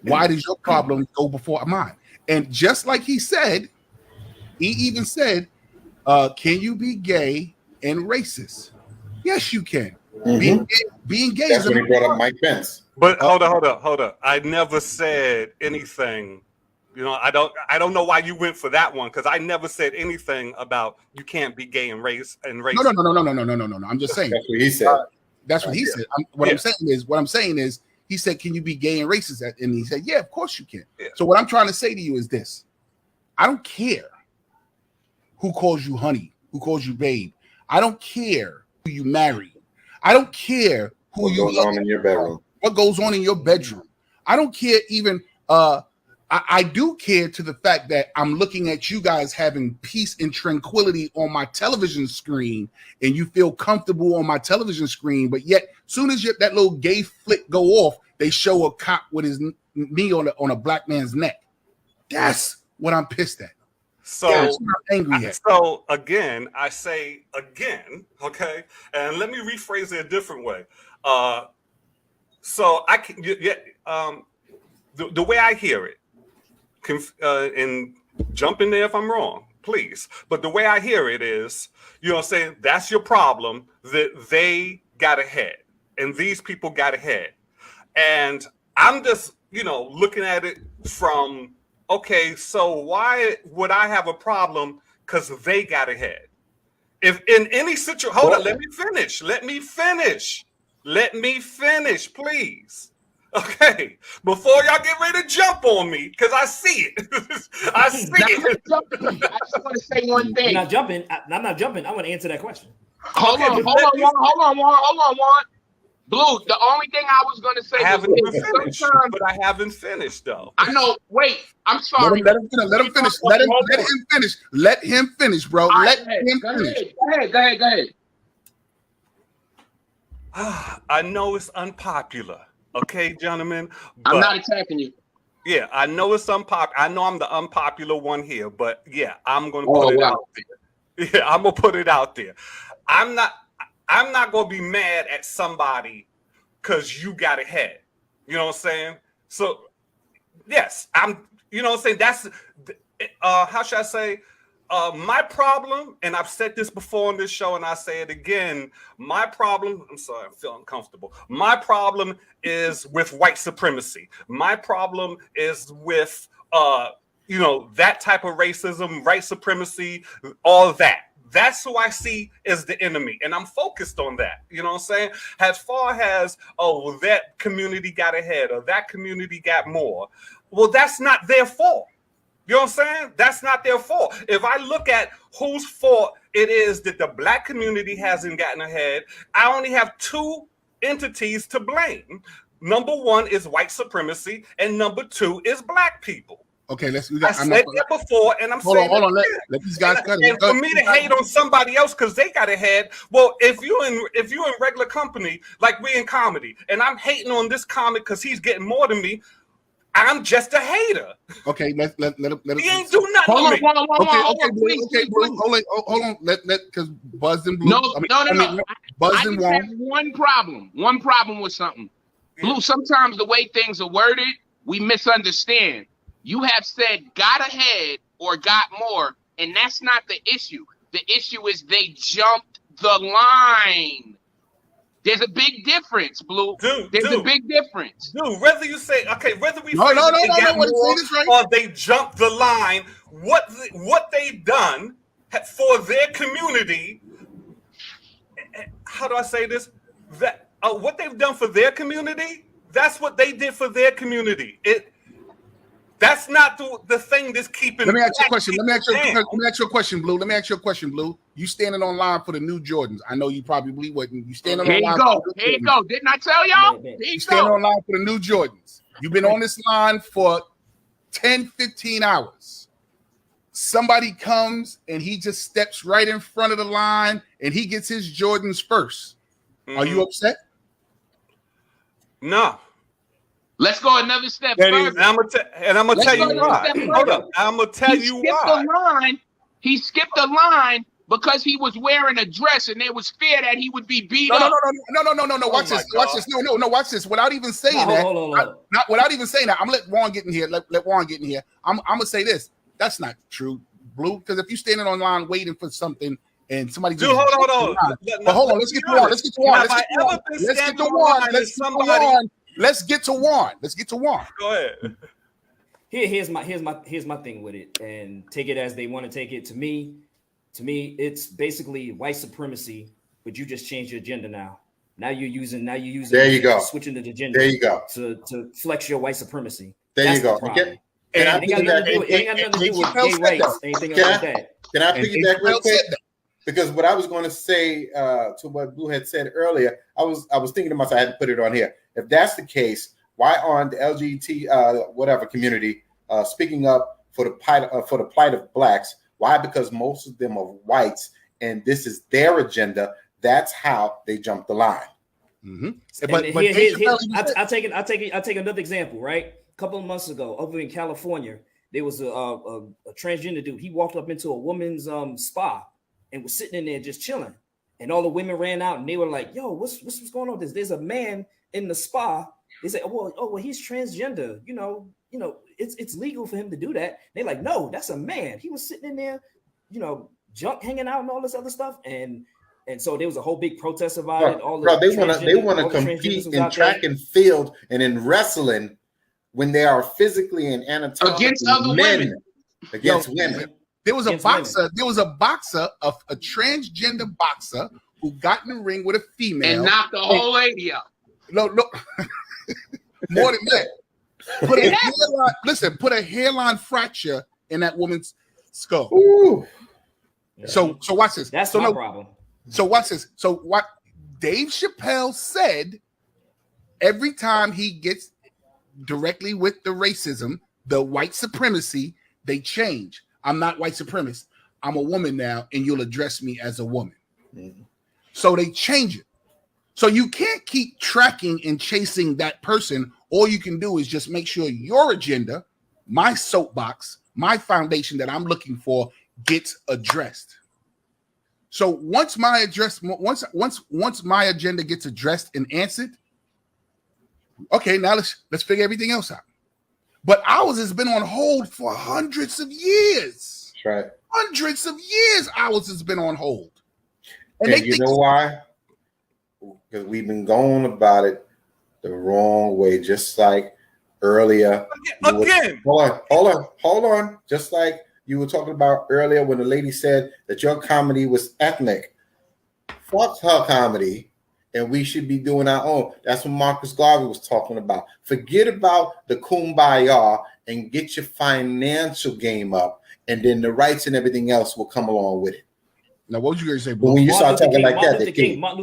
Why does your problem go before mine? And just like he said, he even said, can you be gay and racist? Yes, you can. Being gay That's is when he brought up Mike Pence. But hold up. I never said anything. You know, I don't know why you went for that one, because I never said anything about you can't be gay and race and race. No. I'm just saying. That's what he said. That's what he said. What I'm saying is, he said, "Can you be gay and racist?" And he said, "Yeah, of course you can." Yeah. So what I'm trying to say to you is this: I don't care who calls you honey, who calls you babe. I don't care who you marry. I don't care what goes on in your bedroom. What goes on in your bedroom. I don't care even. I do care to the fact that I'm looking at you guys having peace and tranquility on my television screen, and you feel comfortable on my television screen. But yet, soon as that little gay flick go off, they show a cop with his knee on a black man's neck. That's what I'm pissed at. So that's what I'm angry at. So again, I say again, okay, and let me rephrase it a different way. So I can, the way I hear it. And jump in there if I'm wrong, please. But the way I hear it is, you know what I'm saying, that's your problem, that they got ahead and these people got ahead. And I'm just, looking at it from, okay, so why would I have a problem because they got ahead? If in any situation, hold on, let me finish, please. Okay, before y'all get ready to jump on me, because I see it. I see it. I just want to say one thing. I'm not jumping. I want to answer that question. Hold on, Juan. Blue, the only thing I was going to say but I haven't finished, though. I know. Wait, I'm sorry. Let him finish. Let him finish, bro. Let him finish. Go ahead. I know it's unpopular. Okay, gentlemen. I'm not attacking you. Yeah, I know it's unpopular. I know I'm the unpopular one here, but yeah, I'm gonna put it out there. Yeah, I'm gonna put it out there. I'm not gonna be mad at somebody because you got ahead. You know what I'm saying? So yes, you know what I'm saying? That's how should I say? My problem, and I've said this before on this show, and I say it again, my problem, I'm sorry, I feel uncomfortable. My problem is with white supremacy. My problem is with, that type of racism, white supremacy, all that. That's who I see as the enemy, and I'm focused on that. You know what I'm saying? As far as, that community got ahead, or that community got more, well, that's not their fault. You know what I'm saying? That's not their fault. If I look at whose fault it is that the black community hasn't gotten ahead, I only have two entities to blame. Number one is white supremacy, and number two is black people. Okay, I said that before, and I'm saying hold on. Let these guys cut it. And for me to hate on somebody else because they got ahead, well, if you in regular company like we in comedy, and I'm hating on this comic because he's getting more than me, I'm just a hater. Okay, let him. He ain't do nothing. Okay, hold on. Let because Buzz and Blue. No. Buzz and Juan. One problem with something. Blue. Sometimes the way things are worded, we misunderstand. You have said got ahead or got more, and that's not the issue. The issue is they jumped the line. There's a big difference, Blue. There's a big difference. Dude, whether you say, whether we no, or they jumped the line, what they've done for their community, how do I say this? That what they've done for their community, that's what they did for their community. That's not the thing that's keeping. Let me ask you a question. Let me ask you a question, Blue. You standing on line for the new Jordans. I know you probably wouldn't. You standing on line. Here you go. Didn't I tell y'all? You standing on line for the new Jordans. You've been on this line for 10, 15 hours. Somebody comes and he just steps right in front of the line and he gets his Jordans first. Mm-hmm. Are you upset? No. Let's go another step further. And I'm gonna tell you why. Hold up. I'm gonna tell you why. He skipped the line because he was wearing a dress and there was fear that he would be beat up. No. Oh Watch this. Watch this. No. Watch this. Without even saying that. Not without even saying that. I'm gonna let Warren get in here. Let Warren get in here. I'm gonna say this. That's not true, Blue. Because if you're standing online waiting for something and somebody hold on. But hold on. Let's get to Warren. Let's get to Warren. Go ahead. Here's my thing with it, and take it as they want to take it. To me, it's basically white supremacy, but you just changed your agenda now. Now you're using. There you go. Switching the agenda. There you go. To flex your white supremacy. There you go. It ain't got nothing to do with gay rights. Anything like that. Can I piggyback real quick? Because what I was going to say to what Blue had said earlier, I was thinking to myself, I had to put it on here. If that's the case, why aren't the LGBT community speaking up for the plight of blacks? Why? Because most of them are whites, and this is their agenda. That's how they jump the line. Mm-hmm. I'll take another example. Right, a couple of months ago, over in California, there was a transgender dude. He walked up into a woman's spa and was sitting in there just chilling, and all the women ran out and they were like, "Yo, what's going on? There's a man in the spa." They said, "Well, he's transgender. You know, it's legal for him to do that." They're like, "No, that's a man. He was sitting in there, junk hanging out and all this other stuff." And so there was a whole big protest about it. They want to compete in track and field and in wrestling when they are physically and anatomically against other women. Against women. There was a boxer. There was a transgender boxer who got in the ring with a female and knocked the whole lady out. No, more than that. Put a hairline fracture in that woman's skull. Ooh. So watch this. That's my problem. So watch this. So what Dave Chappelle said, every time he gets directly with the racism, the white supremacy, they change. I'm not white supremacist. I'm a woman now, and you'll address me as a woman. Mm-hmm. So they change it. So you can't keep tracking and chasing that person. All you can do is just make sure your agenda, my soapbox, my foundation that I'm looking for gets addressed. So once my agenda gets addressed and answered, okay, now let's figure everything else out. But ours has been on hold for hundreds of years. That's right. Hundreds of years ours has been on hold. And you know why? Because we've been going about it the wrong way, just like earlier. Again. Hold on. Just like you were talking about earlier when the lady said that your comedy was ethnic. Fuck her comedy, and we should be doing our own. That's what Marcus Garvey was talking about. Forget about the kumbaya and get your financial game up, and then the rights and everything else will come along with it. Now, what was you going to say, When you start talking like that, Martin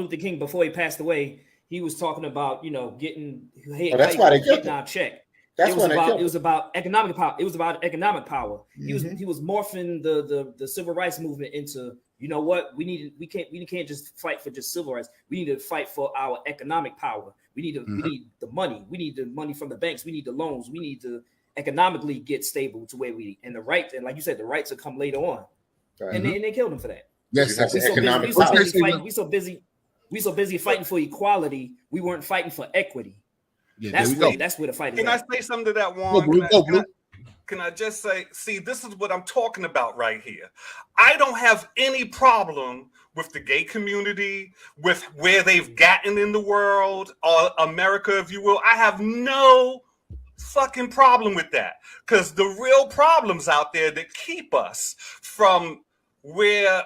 Luther King, before he passed away, he was talking about, getting that's why they killed him. Check. That's why it was about economic power. It was about economic power. Mm-hmm. He was morphing the civil rights movement into, you know what, we can't just fight for just civil rights. We need to fight for our economic power. We need the money. We need the money from the banks. We need the loans. We need to economically get stable to where we and the rights, and like you said, the rights will come later on. Right. And they killed him for that. Yes, we so busy fighting for equality. We weren't fighting for equity. Yeah, that's where the fight is. Can I say something to that, Warren? Can I just say, see, this is what I'm talking about right here. I don't have any problem with the gay community, with where they've gotten in the world, or America, if you will. I have no fucking problem with that, because the real problems out there that keep us from where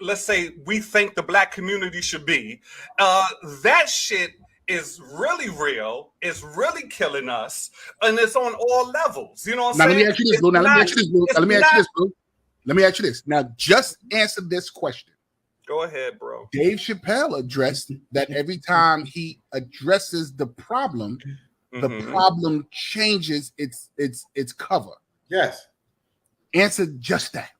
let's say we think the black community should be, that shit is really real, it's really killing us, and it's on all levels. You know what I'm saying? Let me ask you this, Blue. Let me ask you this. Now, just answer this question. Go ahead, bro. Dave Chappelle addressed that every time he addresses the problem, the problem changes its cover. Yes. Answer just that.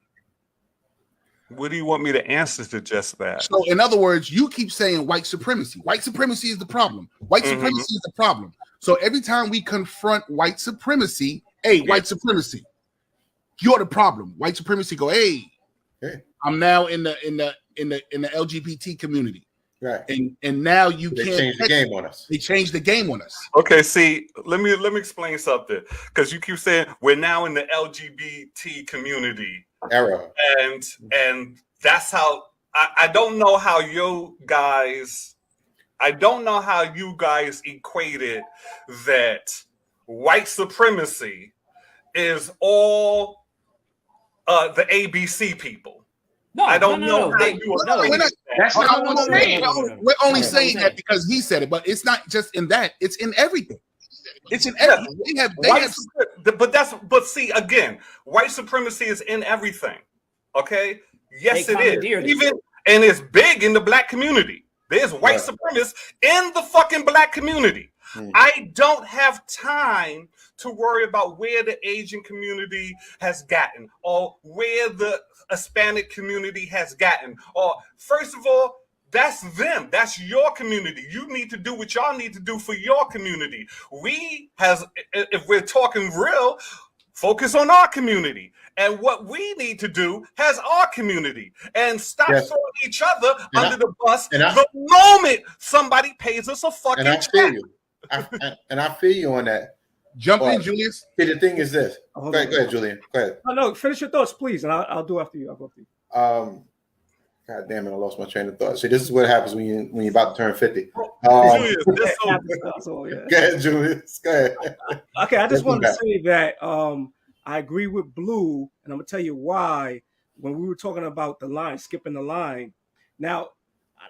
What do you want me to answer to just that? So, in other words, you keep saying white supremacy. White supremacy is the problem. White supremacy is the problem. So every time we confront white supremacy, white supremacy, you're the problem. White supremacy go, hey. I'm now in the LGBT community. Right. And now they changed the game on us. They changed the game on us. Okay, see, let me explain something, because you keep saying we're now in the LGBT community era, and that's how I don't know how you guys equated that white supremacy is all the ABC people. No, I don't know. That's not what I'm saying. We're only saying that because he said it, but it's not just in that. It's in everything. It's in everything. But see, again, white supremacy is in everything. Okay? Yes, it is. And it's big in the black community. There's white supremacists in the fucking black community. I don't have time to worry about where the Asian community has gotten or where the Hispanic community has gotten. Or first of all, that's them. That's your community. You need to do what y'all need to do for your community. If we're talking real, focus on our community. And what we need to do has our community. And stop throwing each other under the bus the moment somebody pays us a fucking check. I feel you on that. Jump in, Julius. See, the thing is this. Go ahead, Julian. Go ahead. No, finish your thoughts, please, and I'll do after you. I'll go after you. God damn it, I lost my train of thought. See, this is what happens when you're about to turn 50. Julius, Go ahead, Julius. Go ahead. Okay, I just wanted to say that I agree with Blue, and I'm gonna tell you why. When we were talking about the line, skipping the line. Now,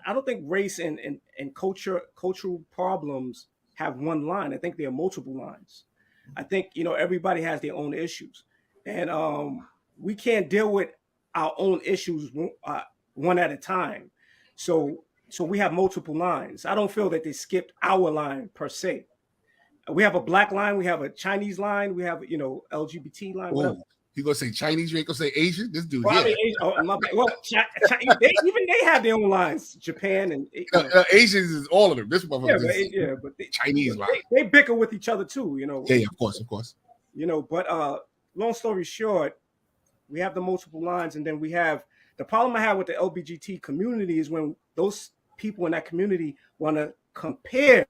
I don't think race and cultural problems have one line. I think there are multiple lines. I think everybody has their own issues, and we can't deal with our own issues one at a time. So we have multiple lines. I don't feel that they skipped our line per se. We have a black line, we have a Chinese line, we have LGBT line. Whatever. You gonna say Chinese? You ain't gonna say Asian? This dude well, here. They have their own lines. Japan and Asians is all of them. This motherfucker. But Chinese line. They bicker with each other too. Yeah, of course. But long story short, we have the multiple lines, and then we have the problem I have with the LGBT community is when those people in that community want to compare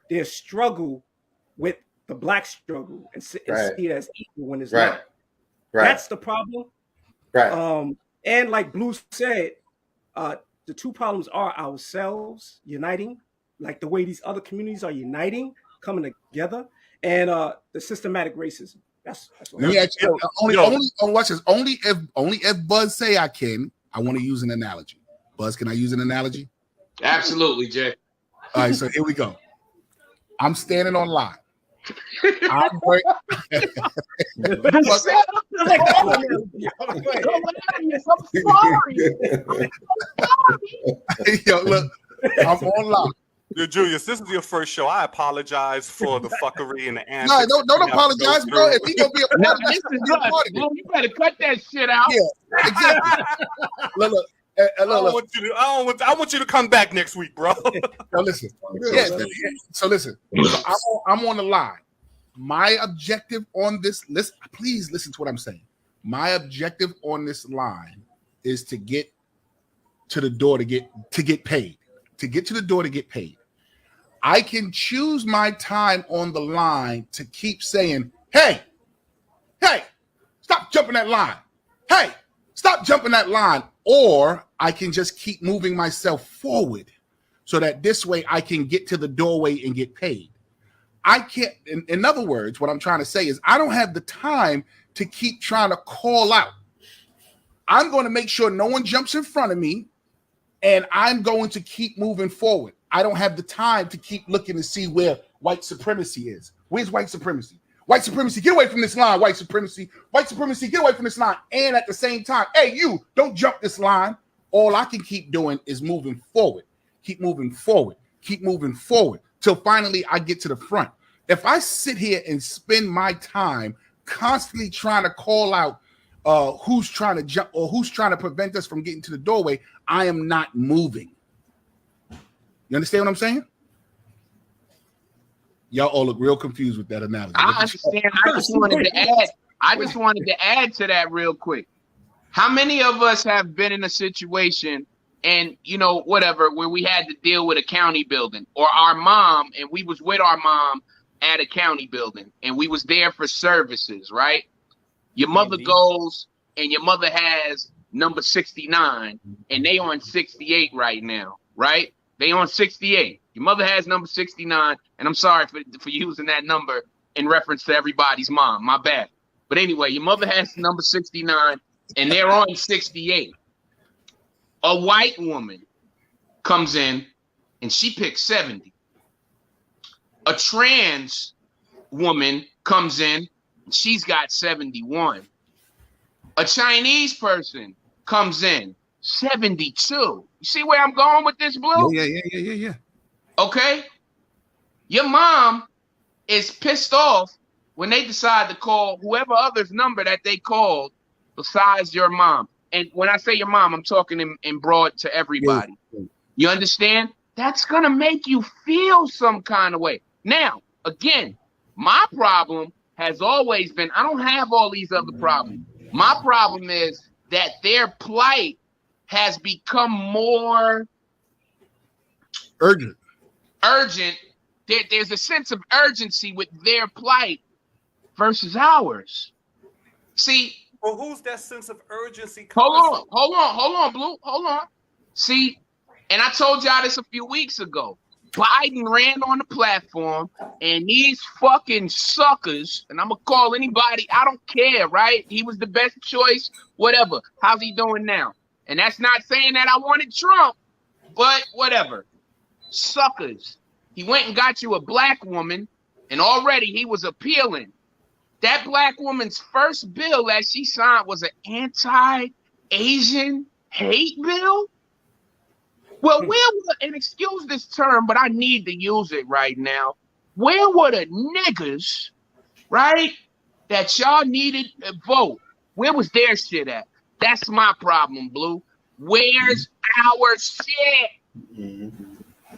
their struggle with the black struggle and see it as equal when it's not. Right. That's the problem. Right. And like Blue said, the two problems are ourselves uniting, like the way these other communities are uniting, coming together, and the systematic racism. That's what Let me ask you, only if Buzz say I can, I want to use an analogy. Buzz, can I use an analogy? Absolutely, Jay. All right, so here we go. I'm standing on line. Yo, look, I'm on line. Julius, this is your first show. I apologize for the fuckery and the answer. No, don't apologize, bro. If he gonna be a part of this, you better cut that shit out. Yeah, exactly. Look. I want you to come back next week, bro. Now listen. So listen. I'm on the line. My objective on this list, please listen to what I'm saying. My objective on this line is to get to the door to get paid. To get to the door to get paid. I can choose my time on the line to keep saying, hey, stop jumping that line. Hey, stop jumping that line. Or I can just keep moving myself forward so that this way I can get to the doorway and get paid. I can't, in other words, what I'm trying to say is I don't have the time to keep trying to call out. I'm going to make sure no one jumps in front of me, and I'm going to keep moving forward. I don't have the time to keep looking to see where white supremacy is. Where's white supremacy? White supremacy, get away from this line, white supremacy. White supremacy, get away from this line. And at the same time, hey, you, don't jump this line. All I can keep doing is moving forward. Keep moving forward. Keep moving forward till finally I get to the front. If I sit here and spend my time constantly trying to call out who's trying to jump or who's trying to prevent us from getting to the doorway, I am not moving. You understand what I'm saying? Y'all all look real confused with that analogy. I understand. I just wanted to add to that real quick. How many of us have been in a situation and, you know, whatever, where we had to deal with a county building or our mom, and we was with our mom at a county building and we was there for services, right? Your mother goes and your mother has number 69 and they on 68 right now, right? They on 68. Your mother has number 69, and I'm sorry for using that number in reference to everybody's mom. My bad. But anyway, your mother has number 69, and they're on 68. A white woman comes in, and she picks 70. A trans woman comes in, and she's got 71. A Chinese person comes in, 72. You see where I'm going with this, Blue? Yeah. Okay? Your mom is pissed off when they decide to call whoever other's number that they called besides your mom. And when I say your mom, I'm talking in broad to everybody. Yeah. You understand? That's going to make you feel some kind of way. Now, again, my problem has always been, I don't have all these other problems. My problem is that their plight has become more urgent. There's a sense of urgency with their plight versus ours. See, well, who's that sense of urgency? Hold on, Blue. Hold on. See, and I told y'all this a few weeks ago. Biden ran on the platform, and these fucking suckers, and I'm gonna call anybody, I don't care, right? He was the best choice, whatever. How's he doing now? And that's not saying that I wanted Trump, but whatever. Suckers. He went and got you a black woman, and already he was appealing. That black woman's first bill that she signed was an anti-Asian hate bill. Well, and excuse this term, but I need to use it right now. Where were the niggas, right, that y'all needed to vote? Where was their shit at? That's my problem, Blue. Where's our shit?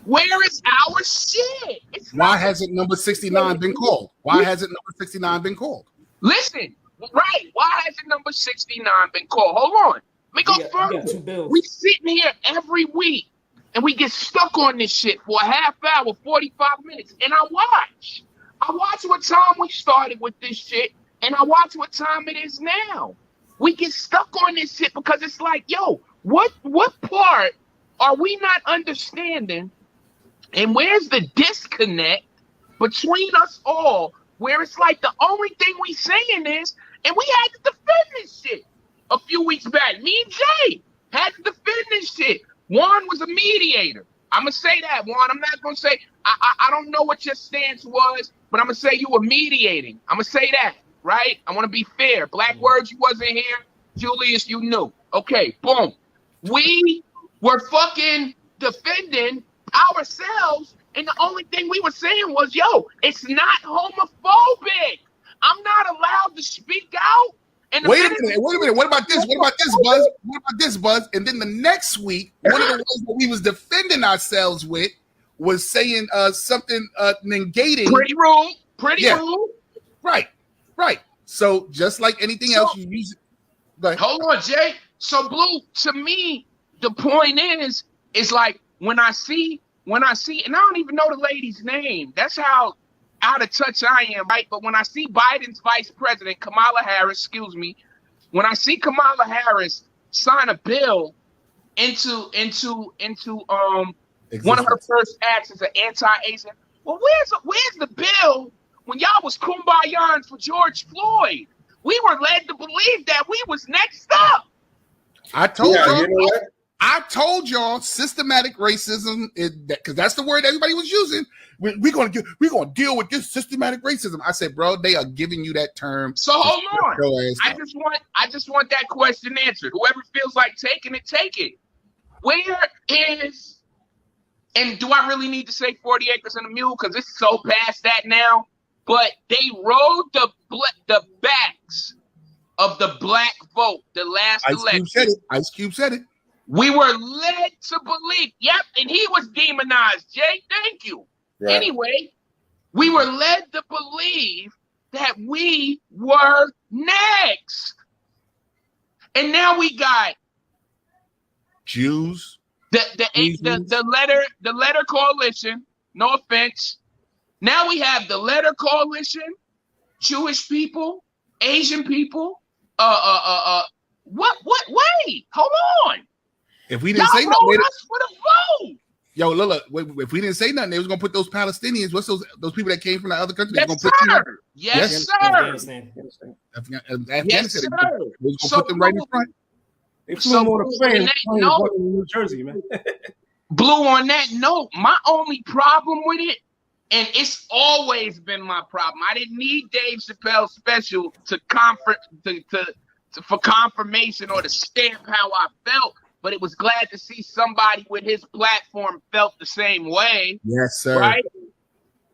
Where is our shit? Why hasn't number 69 been called? Why hasn't number 69 been called? Listen, right. Why hasn't number 69 been called? Hold on. Let me go further. We sitting here every week and we get stuck on this shit for a half hour, 45 minutes. And I watch what time we started with this shit, and I watch what time it is now. We get stuck on this shit because it's like, yo, what part are we not understanding? And where's the disconnect between us all, where it's like the only thing we saying is, and we had to defend this shit a few weeks back. Me and Jay had to defend this shit. Juan was a mediator. I'm going to say that, Juan. I'm not going to say, I don't know what your stance was, but I'm going to say you were mediating. I'm going to say that, right? I want to be fair. Black Words, you wasn't here. Julius, you knew. Okay, boom. We were fucking defending ourselves, and the only thing we were saying was, yo, it's not homophobic. I'm not allowed to speak out. And wait a minute. What about this, Buzz? And then the next week, one of the ones that we was defending ourselves with was saying something negating. Pretty rude. Rude. Right. So just like anything else, you use it. But hold on, Jay. So Blue, to me, the point is like when I see, and I don't even know the lady's name. That's how out of touch I am, right? But when I see Biden's vice president, Kamala Harris, when I see Kamala Harris sign a bill into one of her first acts as an anti-Asian, well, where's the bill when y'all was kumbayaing for George Floyd? We were led to believe that we was next up. I told y'all systematic racism is that, because that's the word everybody was using. We're gonna deal with this systematic racism. I said, bro, they are giving you that term. So hold on. I just want that question answered. Whoever feels like taking it, take it. Where is, and do I really need to say 40 acres and a mule? Because it's so past that now. But they rode the backs of the black vote the last election. Ice Cube said it. We were led to believe. Yep, and he was demonized. Jay, thank you. Right. Anyway, we were led to believe that we were next. And now we got Jews. The letter coalition. No offense. Now we have the letter coalition, Jewish people, Asian people. What? Wait, hold on. If we didn't say nothing, us for the vote. Yo, look, if we didn't say nothing, they was gonna put those Palestinians. What's those people that came from the other countries? Yes, sir. Yes, sir. Afghanistan. Yes, sir. They was gonna put them right in front. They flew them on a plane in New Jersey, man. Blue, on that note, my only problem with it, and it's always been my problem. I didn't need Dave Chappelle's special for confirmation or to stamp how I felt, but it was glad to see somebody with his platform felt the same way. Yes, sir. Right?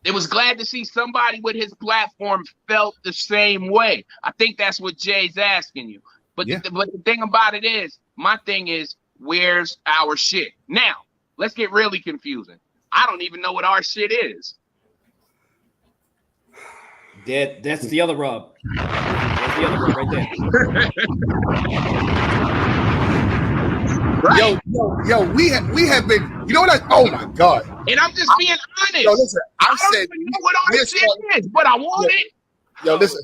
It was glad to see somebody with his platform felt the same way. I think that's what Jay's asking you. But the thing about it is, my thing is, where's our shit? Now, let's get really confusing. I don't even know what our shit is. That's the other rub. That's the other rub right there. Right. Yo, we have been. You know what? Oh my God. And I'm just being honest. Yo, listen. I don't said even know what our shit is, but I want it. Yo, listen.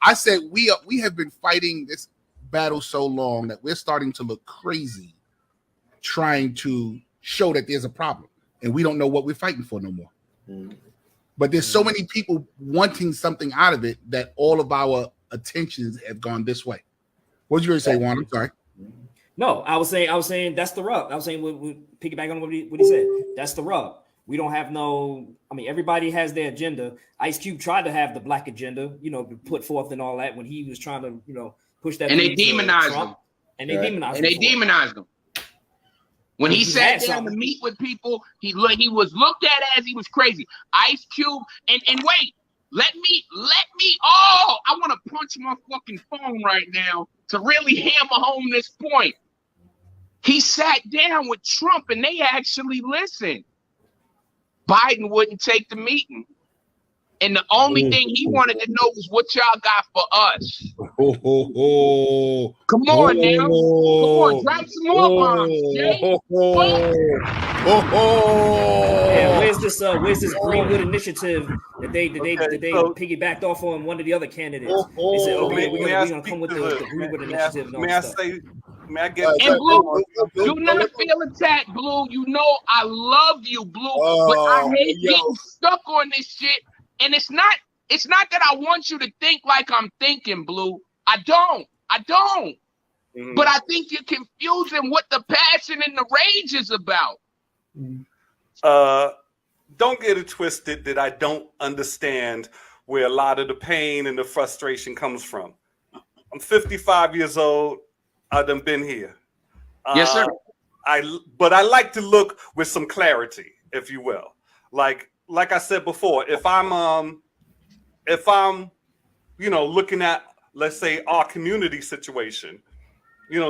I said we have been fighting this battle so long that we're starting to look crazy, trying to show that there's a problem, and we don't know what we're fighting for no more. But there's so many people wanting something out of it that all of our attentions have gone this way. What did you really say, Juan? I'm sorry. No, I was saying that's the rub. I was saying we piggyback on what he said. That's the rub. We don't have no. I mean, everybody has their agenda. Ice Cube tried to have the black agenda, put forth and all that when he was trying to, push that. And they demonized him. And they demonized him. When he sat down to meet with people, he was looked at as he was crazy. Ice Cube, and wait, let me. Oh, I want to punch my fucking phone right now to really hammer home this point. He sat down with Trump, and they actually listened. Biden wouldn't take the meeting. And the only thing he wanted to know was what y'all got for us. Come on now. Come on, drop some more bombs, Jay. Yeah, where's this Greenwood initiative that they piggybacked off on one of the other candidates? They said, okay, we're gonna come with the Greenwood initiative and all that stuff. May I get and Blue, do not feel attacked, Blue. You know I love you, Blue, but I hate getting stuck on this shit. And it's not that I want you to think like I'm thinking, Blue. I don't. Mm-hmm. But I think you're confusing what the passion and the rage is about. Don't get it twisted that I don't understand where a lot of the pain and the frustration comes from. I'm 55 years old. I done been here. Yes, sir. But I like to look with some clarity, if you will. Like I said before, if I'm looking at, let's say, our community situation,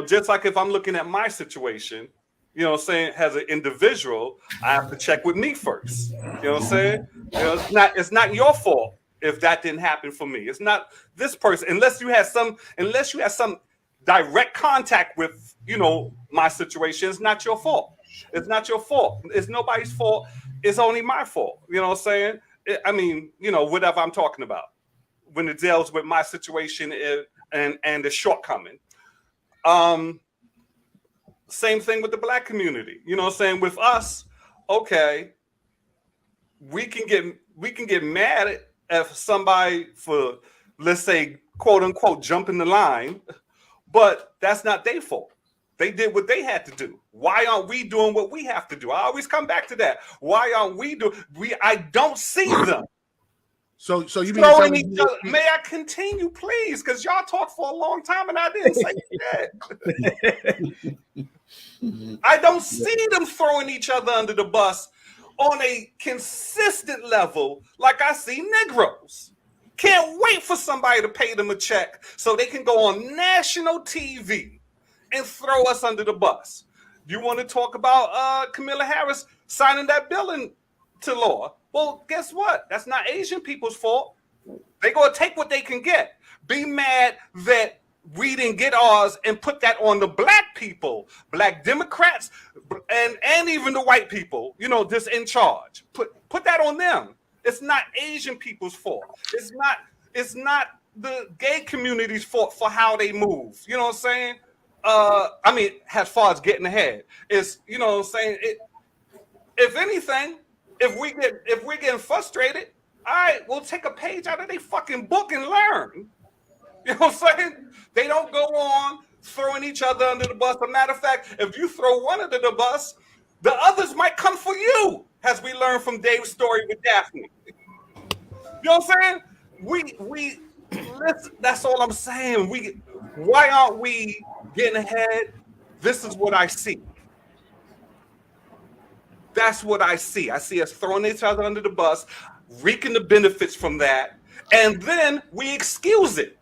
just like if I'm looking at my situation, saying as an individual, I have to check with me first. You know what I'm saying? It's not your fault if that didn't happen for me. It's not this person, unless you had some direct contact with, my situation. It's not your fault. It's not your fault. It's nobody's fault. It's only my fault. You know what I'm saying? Whatever I'm talking about when it deals with my situation and the shortcoming. Same thing with the black community. You know what I'm saying? With us, okay, we can get mad at somebody for, let's say, quote unquote, jumping the line, but that's not their fault. They did what they had to do. Why aren't we doing what we have to do? I always come back to that. Why aren't we doing? I don't see them. So you mean throwing each other? May I continue, please? Because y'all talked for a long time and I didn't say that. I don't see them throwing each other under the bus on a consistent level like I see Negroes. Can't wait for somebody to pay them a check so they can go on national TV and throw us under the bus. You want to talk about Kamala Harris signing that bill into law? Well, guess what? That's not Asian people's fault. They're going to take what they can get. Be mad that we didn't get ours and put that on the black people, black Democrats, and even the white people, you know, that's in charge. Put that on them. It's not Asian people's fault. It's not the gay community's fault for how they move. You know what I'm saying? I mean, as far as getting ahead, it's, you know what I'm saying. If anything, if we're getting frustrated, all right, we'll take a page out of their fucking book and learn. You know what I'm saying? They don't go on throwing each other under the bus. As a matter of fact, if you throw one under the bus, the others might come for you, as we learned from Dave's story with Daphne. You know what I'm saying? That's all I'm saying. Why aren't we getting ahead? This is what I see. That's what I see. I see us throwing each other under the bus, reaping the benefits from that, and then we excuse it.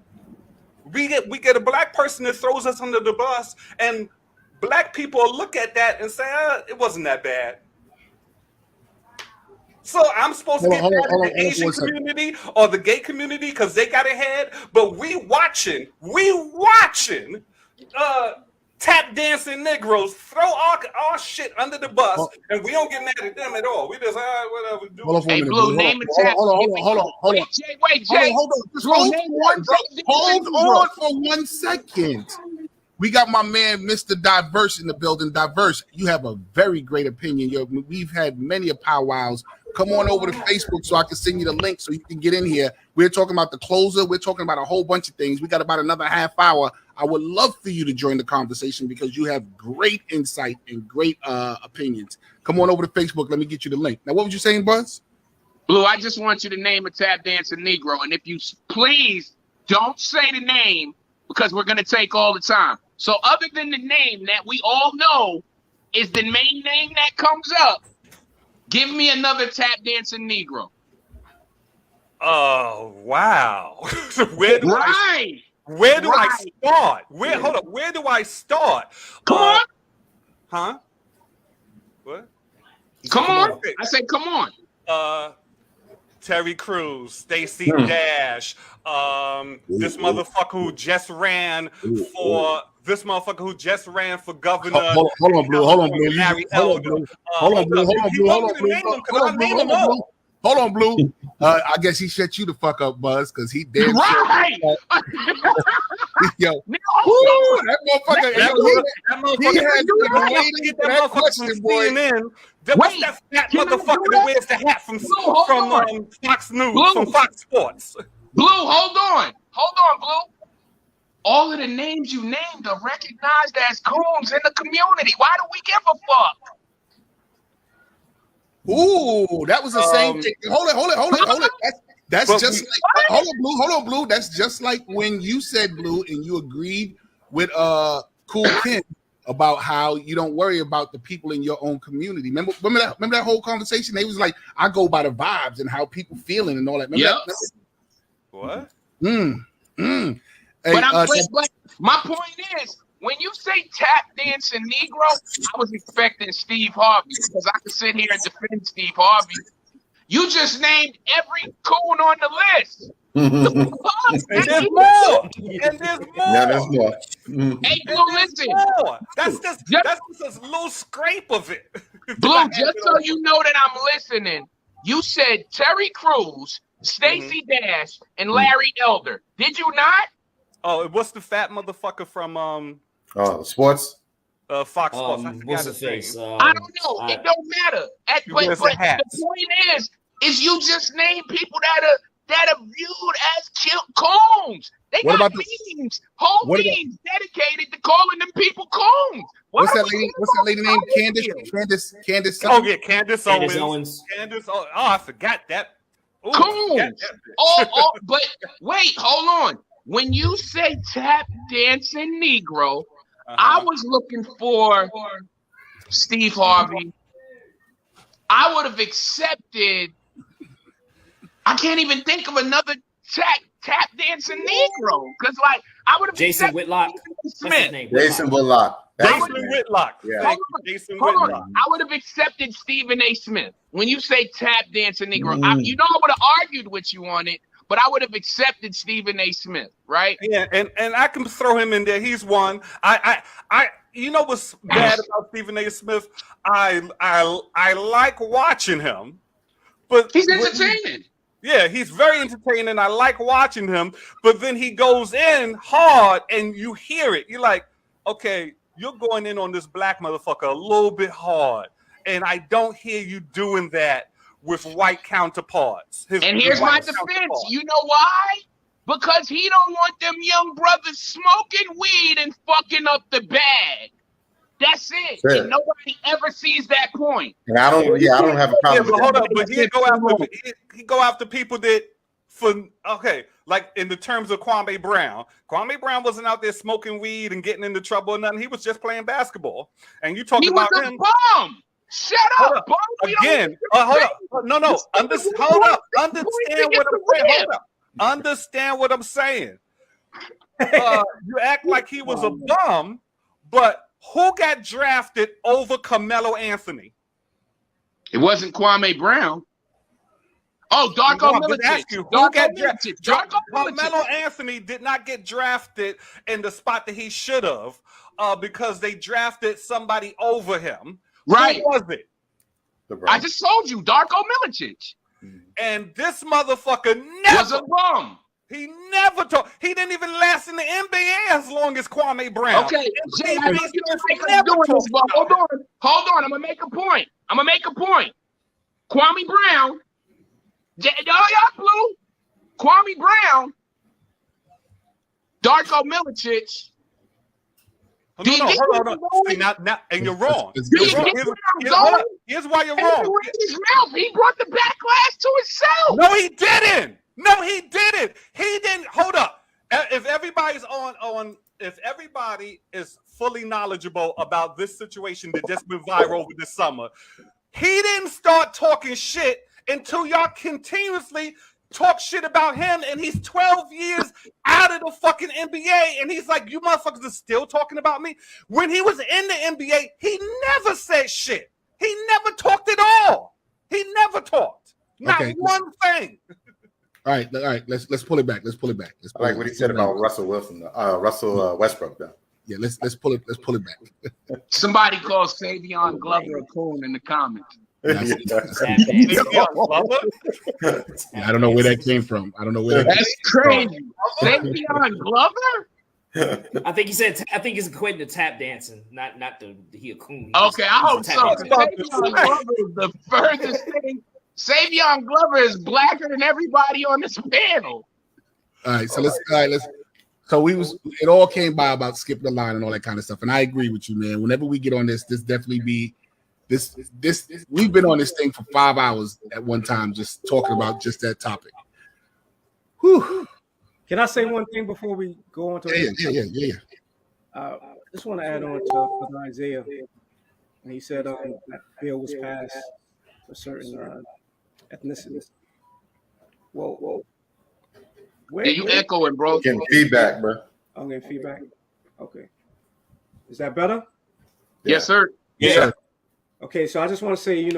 We get a black person that throws us under the bus, and black people look at that and say, it wasn't that bad. So I'm supposed to get mad at the Asian community or the gay community because they got ahead, but we watching tap dancing Negroes throw our shit under the bus, and we don't get mad at them at all. We just whatever. Hey, Blue, name a tap. Hold on. Wait, Jay. Hold on for 1 second. We got my man, Mr. Diverse, in the building. Diverse, you have a very great opinion. We've had many powwows. Come on over to Facebook so I can send you the link so you can get in here. We're talking about the closer. We're talking about a whole bunch of things. We got about another half hour. I would love for you to join the conversation because you have great insight and great opinions. Come on over to Facebook. Let me get you the link. Now, what was you saying, Buzz? Blue, I just want you to name a tap dancing Negro. And if you please don't say the name because we're going to take all the time. So other than the name that we all know is the main name that comes up, give me another tap dancing Negro. Oh, wow. Where do I start? Hold up. Where do I start? Come on. Huh? What? Come on. I said, come on. Terry Crews, Stacey Dash, this motherfucker who just ran for governor. Hold on, Blue. Larry Elder. Hold on, Blue. I guess he shut you the fuck up, Buzz, because he did. Right. Yo, that motherfucker. He had to get that motherfucker from CNN. What's that fat motherfucker that wears the hat from Fox News, from Fox Sports? Blue, hold on, Blue. All of the names you named are recognized as coons in the community. Why do we give a fuck? Ooh, that was the same thing. Hold it. That's just like, hold on, Blue. That's just like when you said, Blue, and you agreed with Cool Ken about how you don't worry about the people in your own community. Remember that whole conversation? They was like, I go by the vibes and how people feeling and all that. Yeah. What? Hey, but my point is, when you say tap dancing Negro, I was expecting Steve Harvey because I could sit here and defend Steve Harvey. You just named every coon on the list. And there's more. Yeah, there's more. Hey, Blue, listen. That's just a little scrape of it. Blue, just so you know that I'm listening, you said Terry Crews, Stacey Dash, and Larry Elder. Did you not? Oh, what's the fat motherfucker from sports? Fox Sports. What's the face? I don't know. It don't matter. But the point is you just name people that are viewed as coons. They got memes, whole memes dedicated to calling them people coons. What's that lady named? Candace. Oh yeah, Candace Owens. Oh, I forgot that. Ooh, coons. But wait, hold on. When you say tap dancing Negro, I was looking for Steve Harvey. I would have accepted. I can't even think of another tap dancing Negro because, like, I would have Jason Whitlock. Smith. Jason Whitlock. Yeah. Jason Whitlock. I would have accepted Stephen A. Smith. When you say tap dancing Negro, you know I would have argued with you on it. but I would have accepted Stephen A. Smith, right? Yeah, and I can throw him in there. He's one. I you know what's bad about Stephen A. Smith? I like watching him, but he's entertaining. Yeah, he's very entertaining. I like watching him, but then he goes in hard and you hear it. You're like, okay, you're going in on this black motherfucker a little bit hard. And I don't hear you doing that with white counterparts. And here's my defense. You know why? Because he don't want them young brothers smoking weed and fucking up the bag. That's it. Sure. And nobody ever sees that point. And I don't have a problem. But hold up, but he go after people that like in the terms of Kwame Brown. Kwame Brown wasn't out there smoking weed and getting into trouble or nothing. He was just playing basketball. And you talking about him. He was a bum. Shut up, bum. Again, hold up. No. Hold up. Understand what I'm saying. Hold up. Understand what I'm saying. You act like he was a bum, but who got drafted over Carmelo Anthony? It wasn't Kwame Brown. Oh, Darko Milicic. Carmelo Anthony did not get drafted in the spot that he should have because they drafted somebody over him. Right. Who was it? I just told you, Darko Milicic. And this motherfucker never was a bum. He never talked. He didn't even last in the NBA as long as Kwame Brown. Okay, Jay, I know you like doing this, but hold on. I'm gonna make a point. Kwame Brown, Kwame Brown, Darko Milicic. No, hold on. See, now, and you're wrong. Here's why you're wrong. He brought the backlash to himself. No, he didn't. He didn't. Hold up. If everybody's if everybody is fully knowledgeable about this situation that just went viral over this summer, he didn't start talking shit until y'all continuously talk shit about him, and he's 12 years out of the fucking NBA, and he's like, you motherfuckers are still talking about me? When he was in the NBA, he never said shit. He never talked at all. He never talked. Not one thing. All right. Let's pull it back. I like what he said about Russell Westbrook, though. Yeah, let's pull it back. Somebody called Savion Glover a coon in the comments. I don't know where that came from. That's crazy. Savion Glover? I think he's equating to tap dancing, not he a coon. Okay, I hope so. Savion Glover is the furthest thing. Savion Glover is blacker than everybody on this panel. All right, so it all came by about skipping the line and all that kind of stuff. And I agree with you, man. Whenever we get on this definitely be this we've been on this thing for 5 hours at one time, just talking about just that topic. Whew. Can I say one thing before we go on to yeah. I just want to add on to Isaiah. And he said that bill was passed for certain ethnicities. Whoa. You echoing, bro. Getting feedback, bro. I'm getting feedback. Okay. Is that better? Yes, sir. Yeah. Okay, so I just want to say,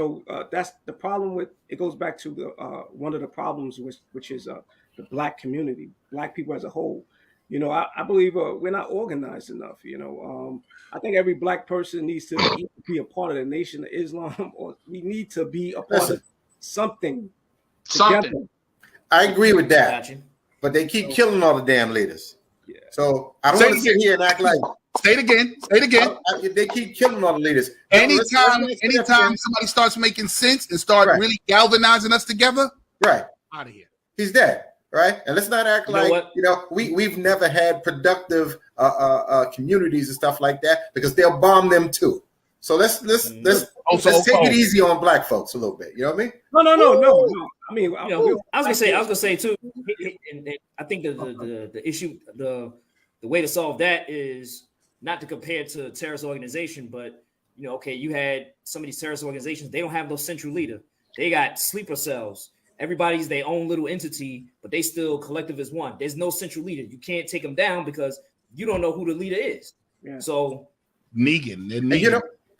that's the problem with it. Goes back to the one of the problems which is the black community, black people as a whole. I believe we're not organized enough. I think every black person needs to be a part of the Nation of Islam, or we need to be a part of something. I agree with that, but they keep killing all the damn leaders. Yeah. So I don't want to sit here and act like. Say it again. They keep killing all the leaders. Anytime somebody starts making sense and start really galvanizing us together, right out of here. He's dead, right? And let's not act we've never had productive communities and stuff like that, because they'll bomb them too. So let's take it easy on black folks a little bit. You know what I mean? No. I mean, I was gonna say too. And I think the issue, the way to solve that is not to compare to a terrorist organization, but you had some of these terrorist organizations. They don't have no central leader. They got sleeper cells. Everybody's their own little entity, but they still collective as one. There's no central leader. You can't take them down because you don't know who the leader is. Yeah. So Negan.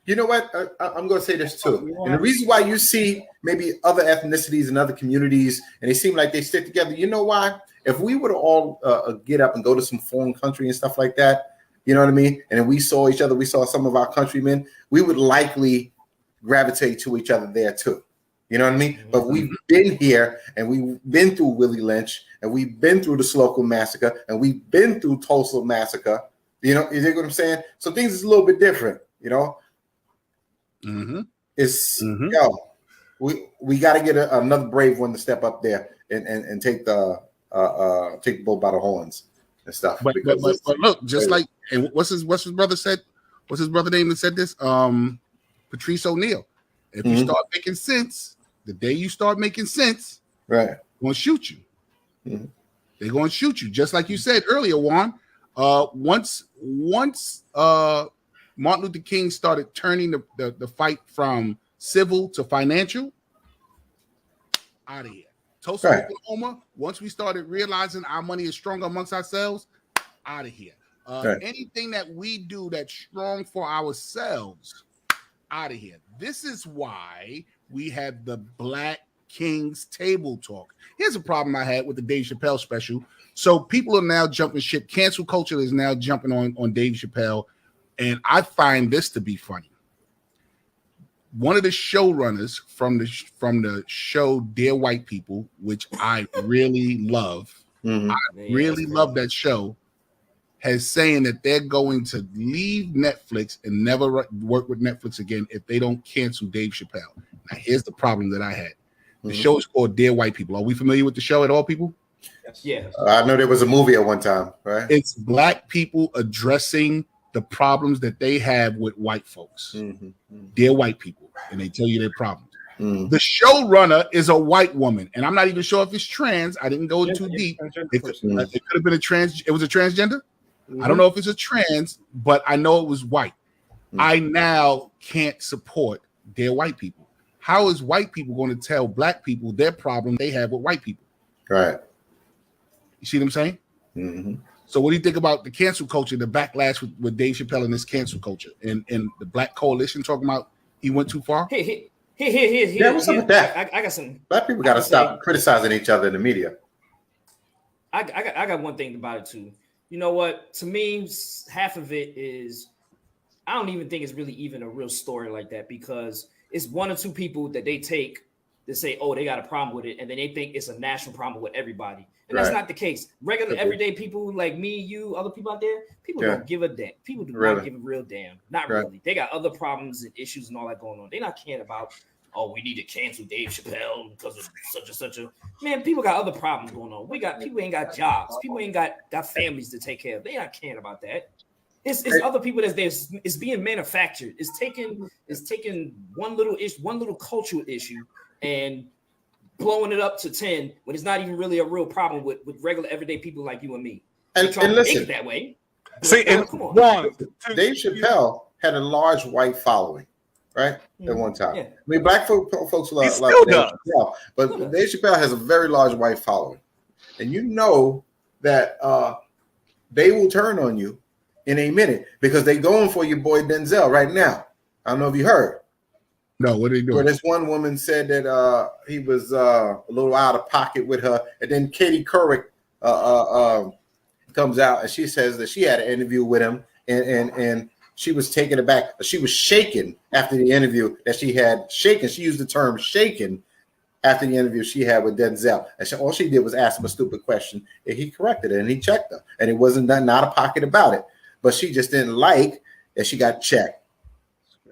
You know what? I'm going to say this too. And the reason why you see maybe other ethnicities and other communities, and they seem like they stick together, you know why? If we were to all get up and go to some foreign country and stuff like that, you know what I mean? And we saw each other, we saw some of our countrymen, we would likely gravitate to each other there too. You know what I mean? But we've been here and we've been through Willie Lynch and we've been through the Slocum Massacre and we've been through Tulsa Massacre. You know what I'm saying? So things is a little bit different, you know? It's we got to get another brave one to step up there and take the bull by the horns and stuff. But look, just like, and what's his brother said? What's his brother name that said this? Patrice O'Neal. If you start making sense, the day you start making sense, right, they're gonna shoot you. They're gonna shoot you, just like you said earlier, Juan. Once Martin Luther King started turning the fight from civil to financial, out of here. Tulsa, Oklahoma, once we started realizing our money is stronger amongst ourselves, out of here. Anything that we do that's strong for ourselves, out of here. This is why we have the Black Kings Table Talk. Here's a problem I had with the Dave Chappelle special. So people are now jumping ship. Cancel culture is now jumping on Dave Chappelle. And I find this to be funny. One of the showrunners from the show Dear White People, which I really love, I really love that show, has saying that they're going to leave Netflix and never work with Netflix again if they don't cancel Dave Chappelle. Now, here's the problem that I had. The show is called Dear White People. Are we familiar with the show at all, people? Yeah. I know there was a movie at one time, right? It's Black people addressing the problems that they have with white folks. Dear White People. And they tell you their problems. The showrunner is a white woman. And I'm not even sure if it's trans. I didn't go too deep. It could have been a trans. It was a transgender. I don't know if it's a trans, but I know it was white. I now can't support Dear White People. How is white people going to tell Black people their problem they have with white people? Right. You see what I'm saying? So what do you think about the cancel culture, the backlash with Dave Chappelle and this cancel culture and the Black Coalition talking about he went too far? Yeah, what's up with that? I got some. Black people got to stop criticizing each other in the media. I got one thing about it too. You know what? To me, half of it is I don't even think it's really even a real story like that because it's one or two people that they take to say, oh, they got a problem with it, and then they think it's a national problem with everybody. And that's not the case. Regular, everyday people like me, you, other people out there, people don't give a damn. People do not give a real damn. Not really. They got other problems and issues and all that going on. They're not caring about, oh, we need to cancel Dave Chappelle because of such and such a man. People got other problems going on. People ain't got jobs. People ain't got families to take care of. They not caring about that. It's other people that's there. It's being manufactured. It's taking one little cultural issue and blowing it up to 10 when it's not even really a real problem with regular everyday people like you and me. And listen, it that way. See, come on. Dave Chappelle had a large white following, right? At one time. Yeah. I mean, Black folks love Dave Chappelle, but Dave Chappelle has a very large white following. And you know that they will turn on you in a minute because they're going for your boy Denzel right now. I don't know if you heard. No, what are they doing? Where this one woman said that he was a little out of pocket with her, and then Katie Couric comes out and she says that she had an interview with him, and she was taken aback. She was shaken after the interview that she had shaken. She used the term shaken after the interview she had with Denzel, and all she did was ask him a stupid question, and he corrected it and he checked her, and it wasn't nothing out of pocket about it, but she just didn't like that she got checked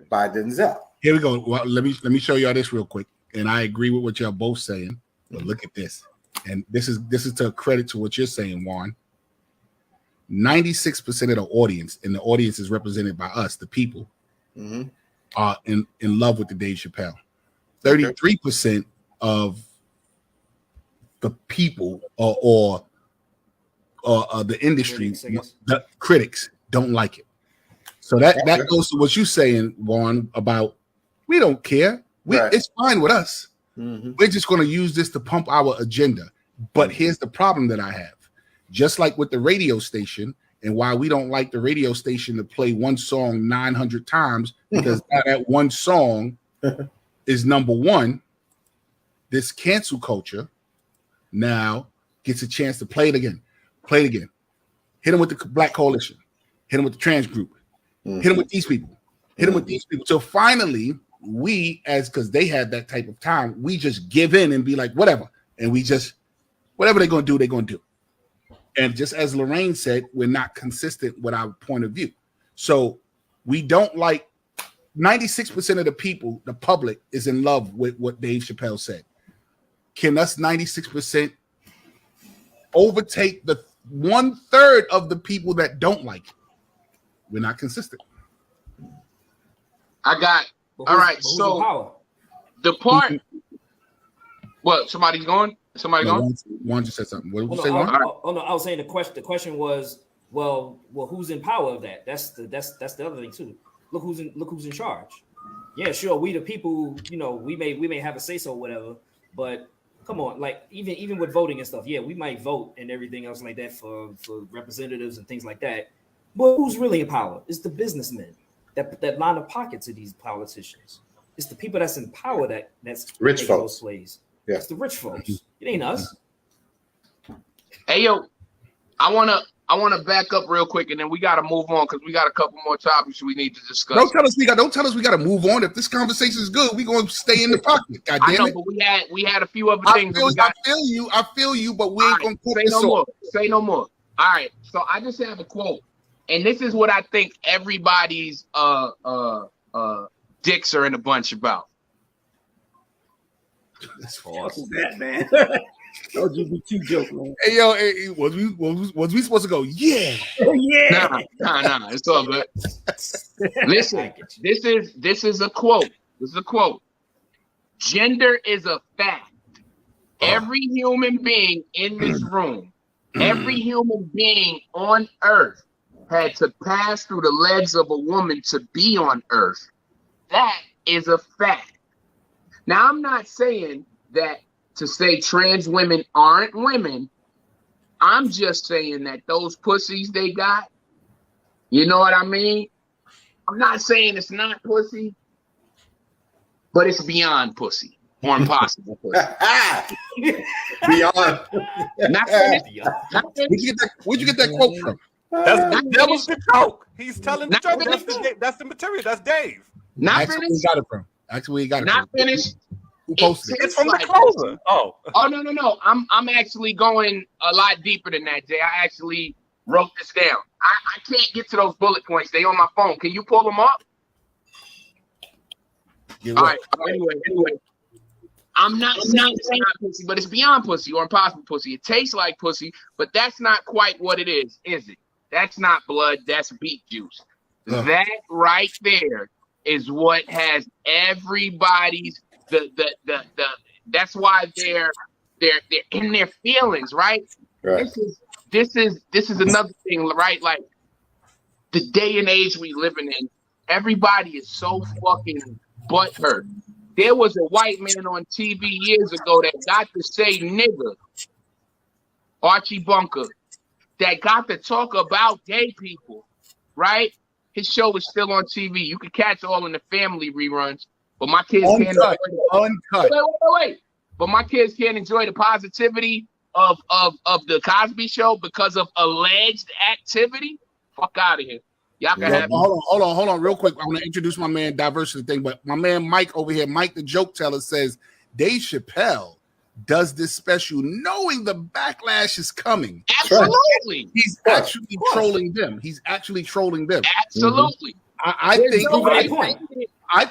by Denzel. Here we go. Well, let me show y'all this real quick. And I agree with what y'all both saying. But look at this. And this is to credit to what you're saying, Juan. 96% of the audience, and the audience is represented by us, the people, are in love with the Dave Chappelle. 33% of the people or the industry, the critics don't like it. So that goes to what you're saying, Juan, about we don't care. It's fine with us. We're just going to use this to pump our agenda. But here's the problem that I have. Just like with the radio station and why we don't like the radio station to play one song 900 times because now that one song is number one. This cancel culture now gets a chance to play it again. Hit them with the Black Coalition. Hit them with the trans group. Hit them with these people. Hit them with these people. So finally, we, because they had that type of time, we just give in and be like, whatever. And we just, whatever they're going to do, they're going to do. And just as Lorraine said, we're not consistent with our point of view. So we don't like 96% of the people, the public, is in love with what Dave Chappelle said. Can us 96% overtake the 1/3 of the people that don't like it? We're not consistent. All right. So the part. What? Somebody's going? Somebody going? Juan just said something. What did you say? No, I was saying the question was, well, who's in power of that? That's the other thing too. Look who's in charge. Yeah, sure. We the people, we may have a say so, whatever. But come on, like even with voting and stuff, yeah, we might vote and everything else like that for representatives and things like that. But who's really in power? It's the businessmen that line the pockets of these politicians. It's the people that's in power that's rich folks. Those plays. Yeah. It's the rich folks. It ain't us. Hey yo, I wanna back up real quick, and then we gotta move on because we got a couple more topics we need to discuss. Don't tell us we got to move on. If this conversation is good, we're going to stay in the pocket. God damn it. I know, but we had a few other things. I feel you, but we ain't going to say no more. Say no more. All right. So I just have a quote, and this is what I think everybody's dicks are in a bunch about. That's awesome. That man. LGBT joke, man. Hey yo, was we supposed to go? Yeah. Yeah. Nah. It's all good. Listen, this is a quote. This is a quote. Gender is a fact. Every human being in this room, every human being on earth had to pass through the legs of a woman to be on earth. That is a fact. Now, I'm not saying that to say trans women aren't women. I'm just saying that those pussies they got, you know what I mean? I'm not saying it's not pussy, but it's beyond pussy or impossible pussy. Beyond. Not finished. Where'd you get that quote from? That was the joke. He's telling the joke. That's the material. That's Dave. Not Actually, finished. we got it Not from. finished. Who posted it? It's from the closer. Oh, no. I'm actually going a lot deeper than that, Jay. I actually wrote this down. I can't get to those bullet points. They on my phone. Can you pull them up? All right. Anyway. I'm not saying it's not pussy, but it's beyond pussy or impossible pussy. It tastes like pussy, but that's not quite what it is it? That's not blood. That's beet juice. That right there is what has everybody's that's why they're in their feelings, right? This is another thing, right? Like the day and age we living in, everybody is so fucking butthurt. There was a white man on TV years ago that got to say nigga, Archie Bunker, that got to talk about gay people, right? His show is still on TV. You can catch All in the Family reruns, but my kids can't enjoy uncut. Wait. But my kids can't enjoy the positivity of the Cosby Show because of alleged activity. Fuck out of here. Y'all can have hold on, real quick. I want to introduce my man, diversity thing, but my man Mike over here, Mike the joke teller, says Dave Chappelle does this special knowing the backlash is coming. Absolutely. He's actually trolling them. Absolutely. I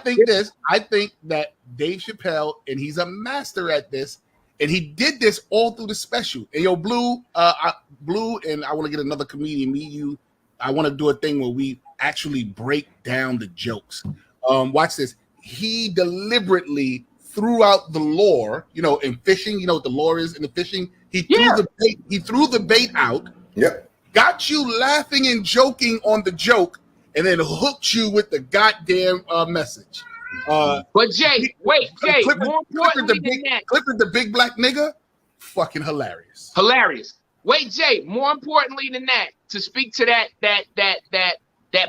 think that Dave Chappelle, and he's a master at this, and he did this all through the special. And yo, Blue, and I want to get another comedian, me, you. I want to do a thing where we actually break down the jokes. Watch this. He deliberately threw out the lore, in fishing. You know what the lore is in the fishing? He threw the bait out. Yep. Got you laughing and joking on the joke, and then hooked you with the goddamn message. But Jay, more importantly than that, Clifford the big black nigga, fucking hilarious. Wait, Jay, more importantly than that, to speak to that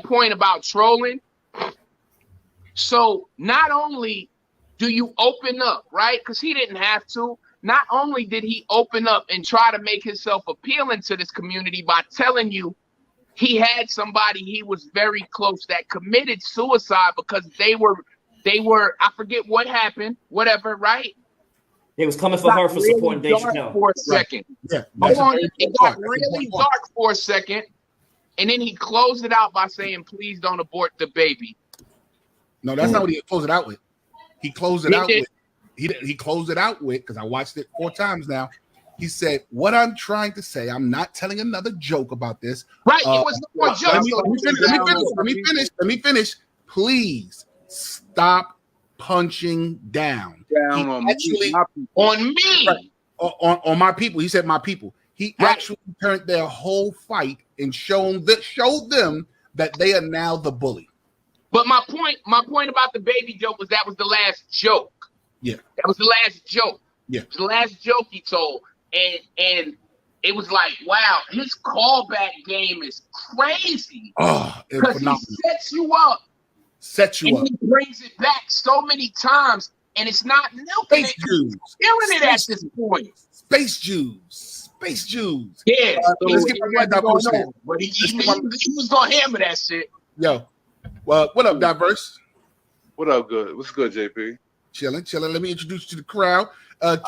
point about trolling. So not only do you open up, right? Because he didn't have to. Not only did he open up and try to make himself appealing to this community by telling you he had somebody he was very close that committed suicide because they were, I forget what happened, whatever, right? They was coming for her for really supporting Dave dark Chappelle. for a second. Yeah, Hold on, it got really dark for a second, and then he closed it out by saying, "Please don't abort the baby." No, that's not what he closed it out with. He closed it out with. He closed it out with, because I watched it 4 times now. He said, "What I'm trying to say, I'm not telling another joke about this." Right, it was no more joke. Let me finish. Please stop punching down. On me. Right, on my people. He said my people. He actually turned their whole fight and showed them that they are now the bully. But my point about the baby joke was that was the last joke. Yeah. That was the last joke. Yeah. It was the last joke he told. And it was like, wow, his callback game is crazy. Oh, because he sets you up. And he brings it back so many times, and it's not milking Space Jews. Killing it at this point. Space Jews. Yeah. Let's get my man Diverse. But he was gonna hammer that shit. Yo. Well, what up, Diverse? What up, good? What's good, JP? Chilling. Let me introduce you to the crowd.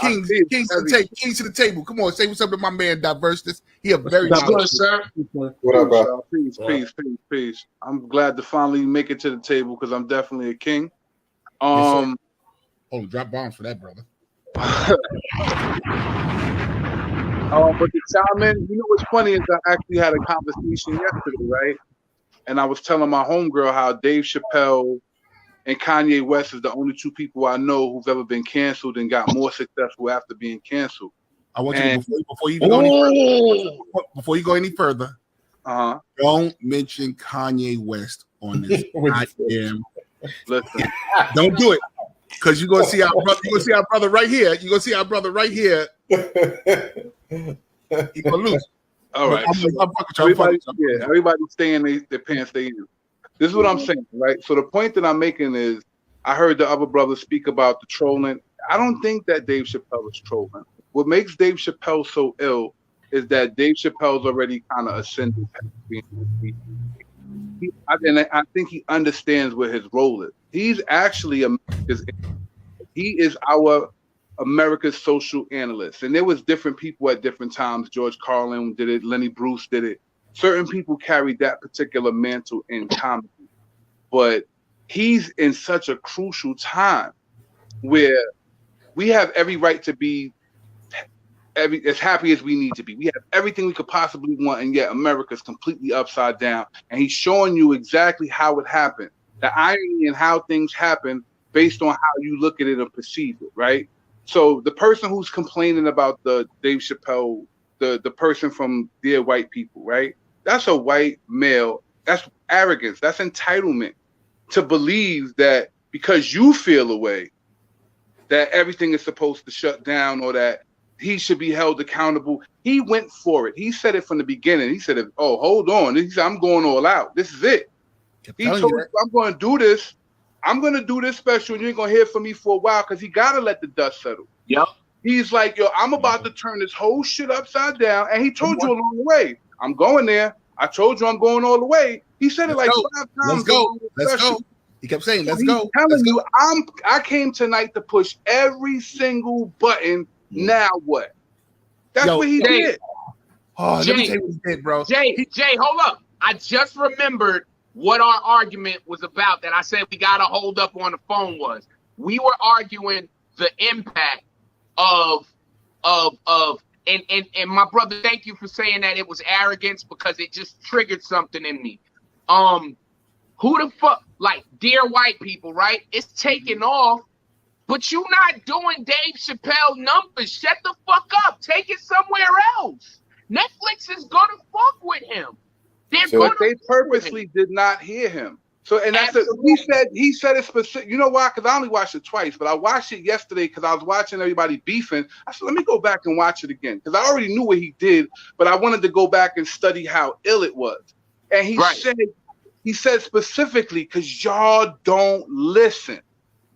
Kings to the table. Come on, say what's up to my man Diverse. He a very nice sir. What up, bro? Peace. I'm glad to finally make it to the table because I'm definitely a king. Yes, drop bombs for that, brother. But the chime in, you know what's funny is I actually had a conversation yesterday, right? And I was telling my homegirl how Dave Chappelle and Kanye West is the only 2 people I know who've ever been canceled and got more successful after being canceled. I want you to, before you go any further, don't mention Kanye West on this goddamn. Listen, don't do it, because you're gonna see our brother. You're gonna see our brother right here. You're gonna see our brother right here. He's gonna lose. All right. Everybody stay in their pants they in. This is what I'm saying, right? So the point that I'm making is, I heard the other brothers speak about the trolling. I don't think that Dave Chappelle is trolling. What makes Dave Chappelle so ill is that Dave Chappelle's already kind of ascended. I think he understands where his role is. He's actually he is our America's social analyst. And there was different people at different times. George Carlin did it. Lenny Bruce did it. Certain people carried that particular mantle in comedy. But he's in such a crucial time where we have every right to be as happy as we need to be. We have everything we could possibly want, and yet America's completely upside down. And he's showing you exactly how it happened. The irony in how things happen based on how you look at it and perceive it, right? So the person who's complaining about the Dave Chappelle, the person from Dear White People, right? That's a white male. That's arrogance. That's entitlement to believe that because you feel a way that everything is supposed to shut down or that he should be held accountable. He went for it. He said it from the beginning. He said, "Oh, hold on." He said, "I'm going all out. This is it." He told you, "I'm going to do this. I'm going to do this special, and you ain't going to hear from me for a while," because he got to let the dust settle. Yep. He's like, "Yo, I'm about to turn this whole shit upside down." And he told you along the way, "I'm going there. I told you I'm going all the way." He said it like 5 times. Let's go. Let's go. He kept saying, "Let's go." Telling you, I came tonight to push every single button. Now what? That's what he did. Oh, let me tell you what he did, bro. Jay, hold up. I just remembered what our argument was about that I said we got to hold up on the phone was. We were arguing the impact of and my brother, thank you for saying that it was arrogance because it just triggered something in me. Who the fuck, like Dear White People, right? It's taking off, but you not doing Dave Chappelle numbers. Shut the fuck up. Take it somewhere else. Netflix is gonna fuck with him. They purposely did not hear him. So, and that's he said it specific. You know why? Because I only watched it twice, but I watched it yesterday because I was watching everybody beefing. I said, let me go back and watch it again because I already knew what he did, but I wanted to go back and study how ill it was. And he said specifically because y'all don't listen.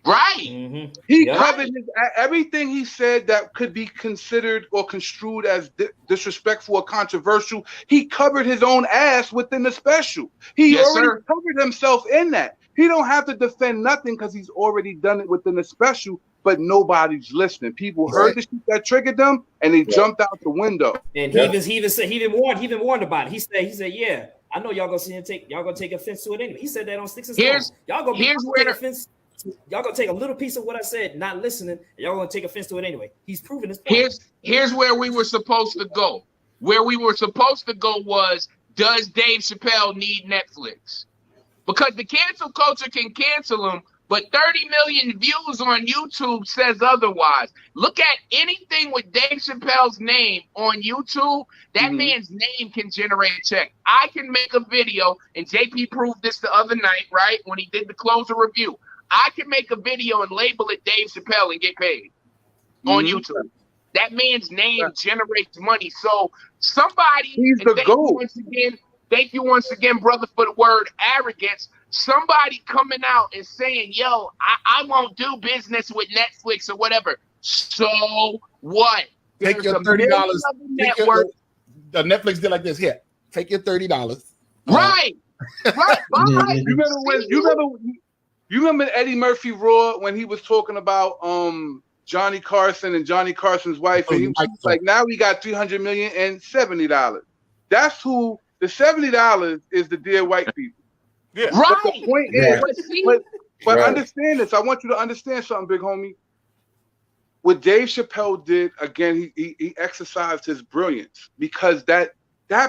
Right. Mm-hmm. He covered everything he said that could be considered or construed as disrespectful or controversial. He covered his own ass within the special. He already covered himself in that. He don't have to defend nothing because he's already done it within the special, but nobody's listening. People heard the shit that triggered them and they jumped out the window. And he even warned about it. He said, yeah, I know y'all gonna take offense to it anyway. He said that on Sticks and Stones. Y'all gonna take offense. Y'all gonna take a little piece of what I said, not listening, and y'all gonna take offense to it anyway. He's proven his point. Here's where we were supposed to go. Where we were supposed to go was, does Dave Chappelle need Netflix? Because the cancel culture can cancel him, but 30 million views on YouTube says otherwise. Look at anything with Dave Chappelle's name on YouTube. That man's name can generate a check. I can make a video, and JP proved this the other night, right, when he did the closer review. I can make a video and label it Dave Chappelle and get paid on YouTube. That man's name generates money. So somebody, he's the GOAT. Thank you once again, brother, for the word arrogance. Somebody coming out and saying, yo, I won't do business with Netflix or whatever. So what? Take your $30. The Netflix did like this. Here, take your $30. Right. Right. You remember Eddie Murphy Raw when he was talking about Johnny Carson and Johnny Carson's wife, and he was like, now we got $300 million and $70. That's who the $70 is, the dear white people. Yeah. Right. But the point is, but understand this. I want you to understand something, big homie. What Dave Chappelle did, again, he exercised his brilliance because that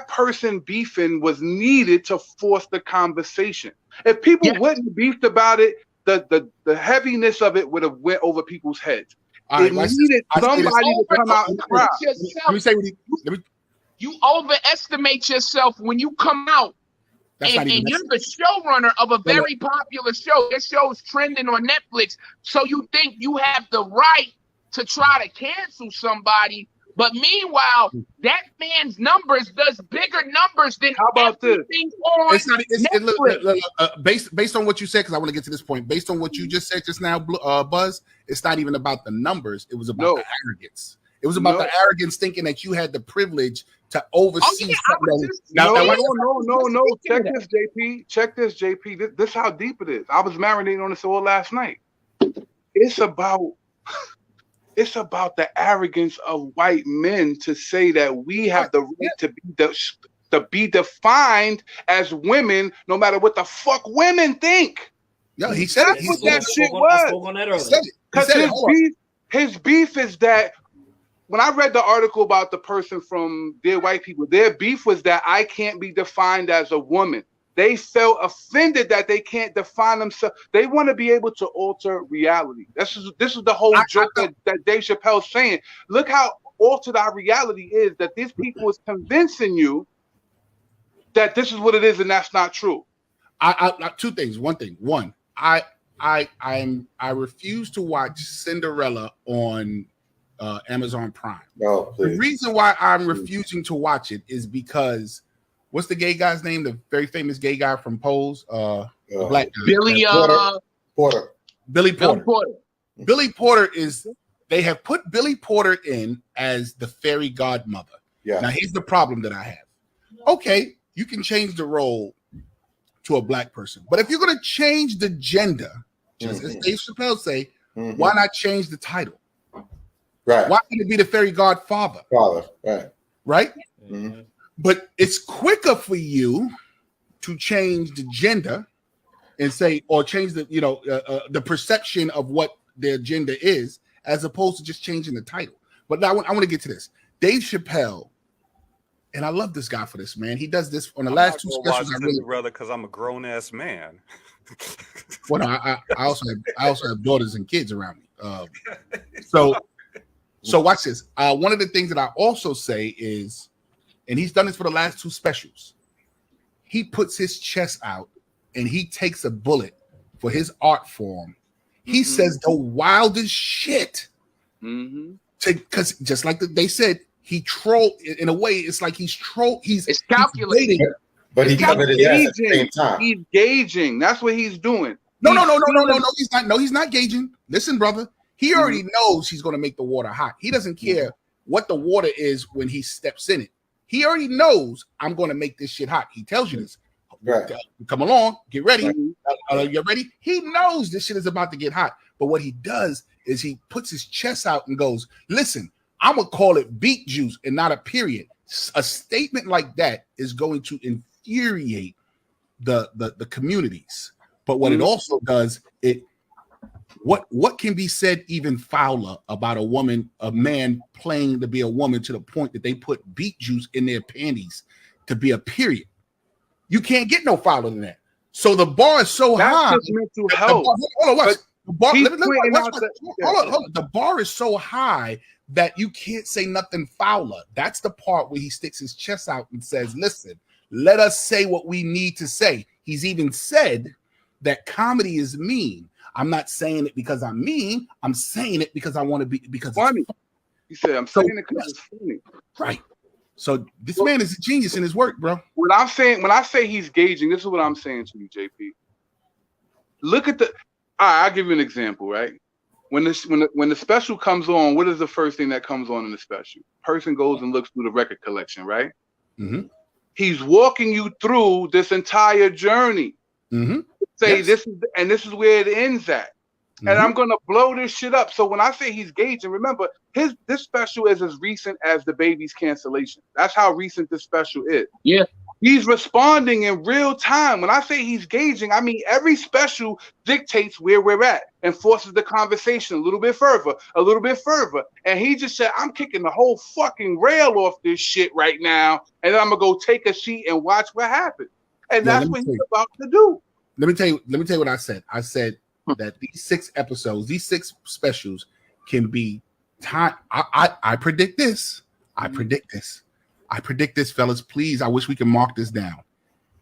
person beefing was needed to force the conversation. If people wouldn't have beefed about it, the heaviness of it would have went over people's heads. It needed somebody to come out and cry. You overestimate yourself when you come out and you're the showrunner of a very popular show. This show's trending on Netflix, so you think you have the right to try to cancel somebody. But meanwhile, that man's numbers does bigger numbers than everything on Netflix. Based on what you said, because I want to get to this point. Based on what you just said just now, Buzz, it's not even about the numbers. It was about the arrogance. It was about the arrogance, thinking that you had the privilege to oversee something. No. Check this, JP. Check this, JP. This is how deep it is. I was marinating on this all last night. It's about the arrogance of white men to say that we have the right to be defined as women, no matter what the fuck women think. Yo, he said that's what that shit was. Because his beef is that when I read the article about the person from Dear White People, their beef was that I can't be defined as a woman. They felt offended that they can't define themselves. They want to be able to alter reality. This is the whole joke that Dave Chappelle's saying. Look how altered our reality is, that these people is convincing you that this is what it is and that's not true. Two things. One, I refuse to watch Cinderella on Amazon Prime. No, please. The reason why I'm refusing to watch it is because what's the gay guy's name? The very famous gay guy from Pose, the black guy. Porter. Billy Porter. Billy Porter is. They have put Billy Porter in as the fairy godmother. Yeah. Now here's the problem that I have. Okay, you can change the role to a black person, but if you're going to change the gender, just as Dave Chappelle say, why not change the title? Right. Why can't it be the fairy godfather? Right. Mm-hmm. But it's quicker for you to change the gender and say, or change the, the perception of what their gender is, as opposed to just changing the title. But now I want to get to this. Dave Chappelle, and I love this guy for this, man. He does this on the last two specials. Brother, because I'm a grown ass man. Well, no, I also have daughters and kids around me. So watch this. One of the things that I also say is, and he's done this for the last two specials, he puts his chest out and he takes a bullet for his art form, he says the wildest shit. Because just like they said, he troll in a way. It's like he's troll. It's calculating, but he covered his ass at the same time. He's gauging. That's what he's doing. No. He's not. No, he's not gauging. Listen, brother. He already knows he's going to make the water hot. He doesn't care what the water is when he steps in it. He already knows I'm going to make this shit hot. He tells you this. Right. Come along, get ready. You ready? He knows this shit is about to get hot. But what he does is he puts his chest out and goes, listen, I'm going to call it beet juice and not a period. A statement like that is going to infuriate the communities. But what it also does, what can be said even fouler about a man playing to be a woman to the point that they put beet juice in their panties to be a period? You can't get no fouler than that. So the bar is so high. That's just mental health. The bar is so high that you can't say nothing fouler. That's the part where he sticks his chest out and says, listen, let us say what we need to say. He's even said that comedy is mean. I'm not saying it because I'm mean. I'm saying it because I want to be, because funny. He said, I'm saying it because it's funny. Right. So this man is a genius in his work, bro. What I'm saying, when I say he's gauging, this is what I'm saying to you, JP. Look at I'll give you an example, right? When the special comes on, what is the first thing that comes on in the special? Person goes and looks through the record collection, right? He's walking you through this entire journey. This is where it ends at. And I'm gonna blow this shit up. So when I say he's gauging, remember this special is as recent as the baby's cancellation. That's how recent this special is. Yeah. He's responding in real time. When I say he's gauging, I mean every special dictates where we're at and forces the conversation a little bit further. And he just said, I'm kicking the whole fucking rail off this shit right now, and then I'm gonna go take a seat and watch what happens. And that's what he's about to do. Let me tell you what I said. I said that these 6 episodes, these 6 specials can be time. I predict this. I predict this, fellas. Please, I wish we can mark this down.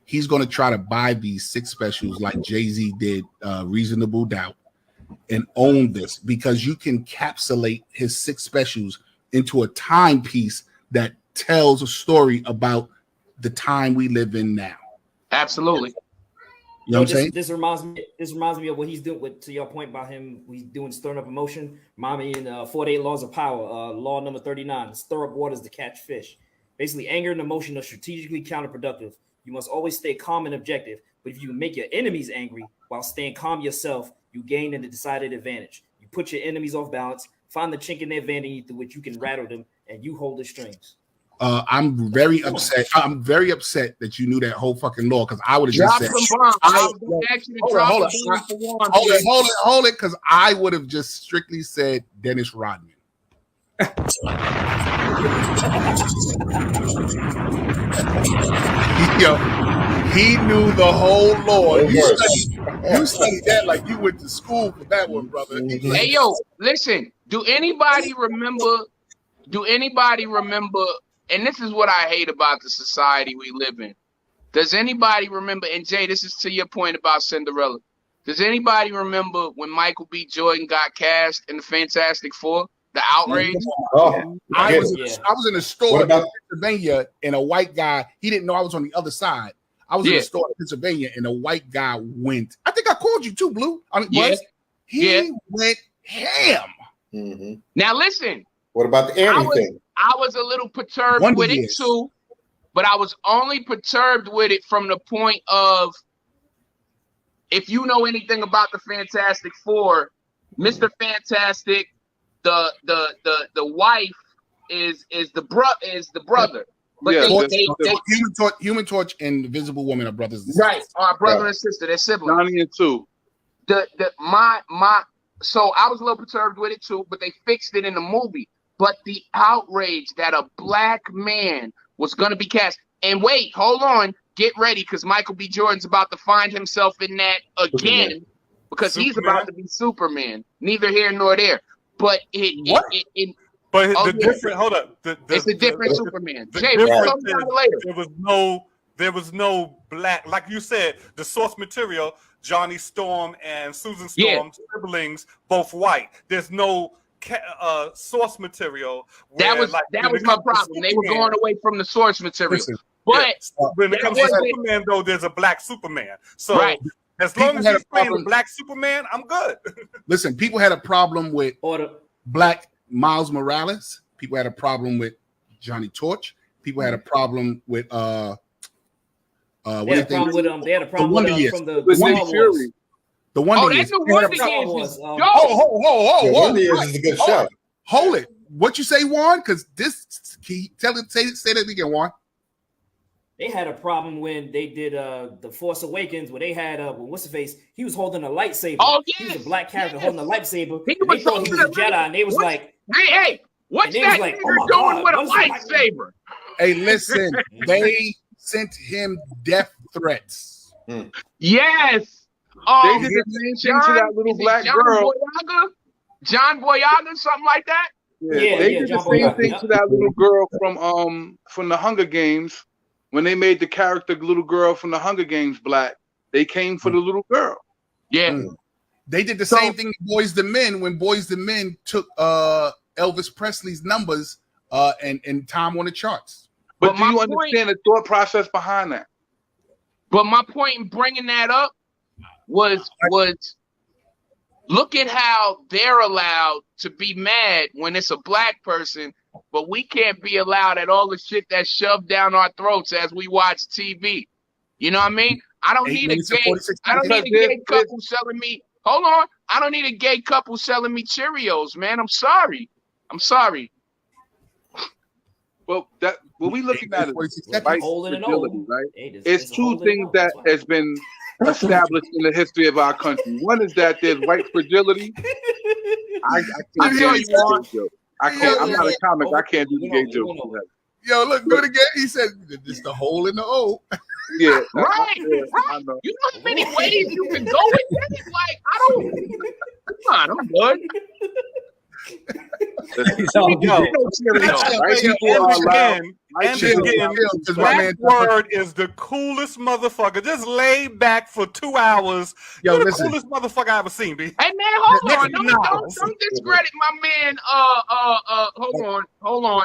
He's going to try to buy these 6 specials like Jay-Z did, Reasonable Doubt, and own this, because you can encapsulate his 6 specials into a timepiece that tells a story about the time we live in now. Absolutely. You know what I'm saying? This reminds me of what he's doing. To your point about him, he's doing stirring up emotion. Mommy in 48 Laws of Power, law number 39, stir up waters to catch fish. Basically, anger and emotion are strategically counterproductive. You must always stay calm and objective. But if you can make your enemies angry while staying calm yourself, you gain a decided advantage. You put your enemies off balance, find the chink in their vanity through which you can rattle them, and you hold the strings. I'm very upset. I'm very upset that you knew that whole fucking law, because I would have just said, hold it, because I would have just strictly said Dennis Rodman. Yo, he knew the whole law. You studied that like you went to school for that one, brother. Hey, yo, listen. Do anybody remember? And this is what I hate about the society we live in. Does anybody remember? And Jay, this is to your point about Cinderella. Does anybody remember when Michael B. Jordan got cast in the Fantastic Four? The outrage. I was in a store in Pennsylvania, and a white guy. He didn't know I was on the other side. I was in a store in Pennsylvania, and a white guy went. I think I called you too, Blue. He went ham. Now listen. What about the Annie thing? I was a little perturbed with it too, but I was only perturbed with it from the point of, if you know anything about the Fantastic Four, Mr. Fantastic, the wife is the brother. But Human Torch and Invisible Woman are brothers and sisters. Right, are brother and sister. They're siblings. Johnny and Sue. So I was a little perturbed with it too, but they fixed it in the movie. But the outrage that a black man was going to be cast. And wait, hold on. Get ready, because Michael B. Jordan's about to find himself in that again, because he's about to be Superman. Neither here nor there. But it's a different Superman. Jay, we'll talk about it later. There was no black, like you said, the source material, Johnny Storm and Susan Storm, siblings, both white. There's no source material. That was my problem. They were going away from the source material. Listen, but when it comes to Superman, though, there's a black Superman. So as long as he's playing the black Superman, I'm good. Listen, people had a problem with black Miles Morales. People had a problem with Johnny Torch. People had a problem with they had a problem with from the Wonder Fury. The Wonder Years. Wonder Years is a good show. Hold it. What you say, Juan? Because this, say that again, Juan. They had a problem when they did the Force Awakens, where they had what's the face? He was holding a lightsaber. Oh yeah, he was a black character holding a lightsaber. He was a Jedi, and they was like, "Hey, what's that like, nigga doing with a lightsaber?" Hey, listen, they sent him death threats. Yes. They did the same thing to that little black girl. John Boyega, something like that. Yeah, they did the same thing to that little girl from the Hunger Games. When they made the character little girl from the Hunger Games black, they came for the little girl. Yeah. They did the same thing to Boys to Men when Boys to Men took Elvis Presley's numbers and time on the charts. But do you understand the thought process behind that? But my point in bringing that up was look at how they're allowed to be mad when it's a black person, but we can't be allowed at all the shit that's shoved down our throats as we watch TV. You know what I mean? I don't need a gay couple selling me. Hold on. I don't need a gay couple selling me Cheerios, man. I'm sorry. Well, what we looking at is white fragility, right? It's two things that has been established in the history of our country. One is that there's white fragility. I can't do the gay joke. I'm not a comic. I can't do the gay joke. Yo, look, do it again. He said, "It's the hole in the O." Yeah, right. You know how many ways you can go with that? Like, come on, I'm good. Black Word is the coolest motherfucker. Just lay back for 2 hours. You're the coolest motherfucker I ever seen, B. Hey man, hold on. Don't discredit my man. Hold on.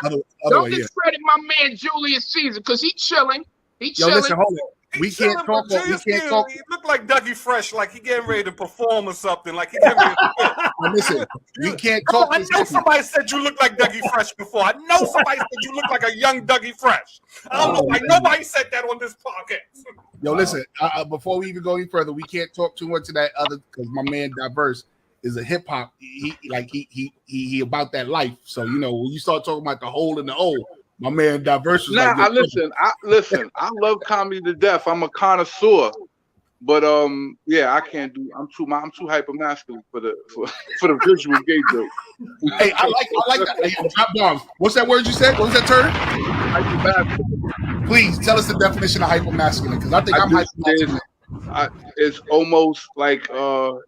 Don't discredit my man Julius Caesar because he's chilling. He's chilling. Listen, hold on. We can't talk. He looked like Dougie Fresh, like he getting ready to perform or something. Like he getting ready to listen, we can't talk. I know somebody said you look like Dougie Fresh before. I know somebody said you look like a young Dougie Fresh. I don't know why nobody said that on this podcast. Yo, listen, before we even go any further, we can't talk too much to that other because my man Diverse is a hip hop. He about that life. So when you start talking about the hole in the O. My man Diverse. I listen. I love comedy to death. I'm a connoisseur, but I can't do. I'm too hyper masculine for the visual gay joke. Hey, I like that. Hey, drop bombs. What's that word you said? What was that term? Hyper masculine. Please tell us the definition of hyper masculine because I think I'm hyper masculine. It's almost like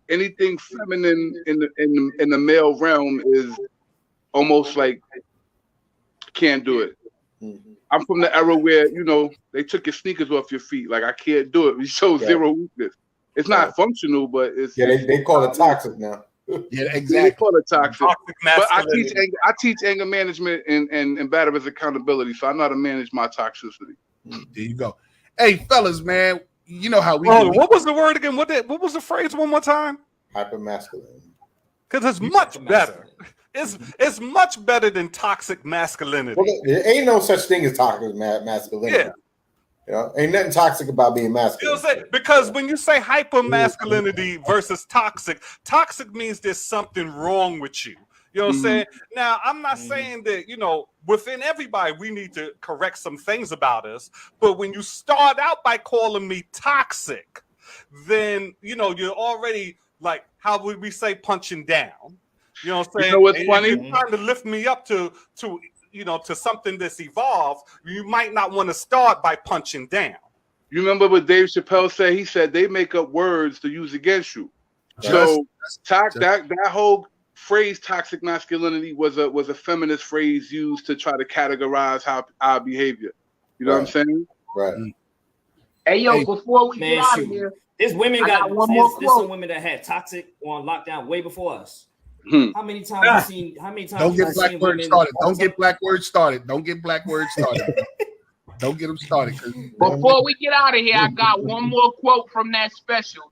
anything feminine in the male realm is almost like can't do it. I'm from the era where they took your sneakers off your feet. Like I can't do it. We show zero weakness. It's not functional, but it's they call it toxic now. Yeah, exactly. They call it toxic. But I teach anger management and batterers accountability, so I know how to manage my toxicity. There you go. Hey, fellas, man, you know how we. What was the word again? What was the phrase one more time? Hypermasculine. Because it's much better. It's much better than toxic masculinity. Well, there ain't no such thing as toxic masculinity. Yeah. Ain't nothing toxic about being masculine. You know what I'm saying? Because when you say hyper masculinity versus toxic means there's something wrong with you. You know what I'm saying? Now, I'm not saying that, within everybody, we need to correct some things about us. But when you start out by calling me toxic, then, you're already like, how would we say punching down? You know what I'm saying? You know what's funny? If you're trying to lift me up to something that's evolved, you might not want to start by punching down. You remember what Dave Chappelle said? He said they make up words to use against you. So that whole phrase "toxic masculinity" was a feminist phrase used to try to categorize our behavior. You know what I'm saying? Right. Hey, yo, before we get out of here, there's women got one more quote. There's some women that had toxic on lockdown way before us. How many times you seen? How many times? Don't get black words started. Don't get black words started. Don't get black words started. Don't get them started. Before we get out of here, I got one more quote from that special.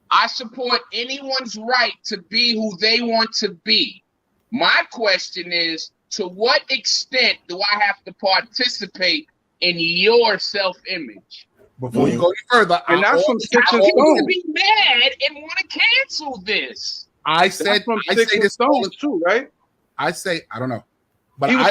I support anyone's right to be who they want to be. My question is, to what extent do I have to participate in your self-image? Before you go any further, and that's from Sticks and I'm Stones. to be mad and want to cancel this. I said from Sticks and Stones too, right? I say I don't know, but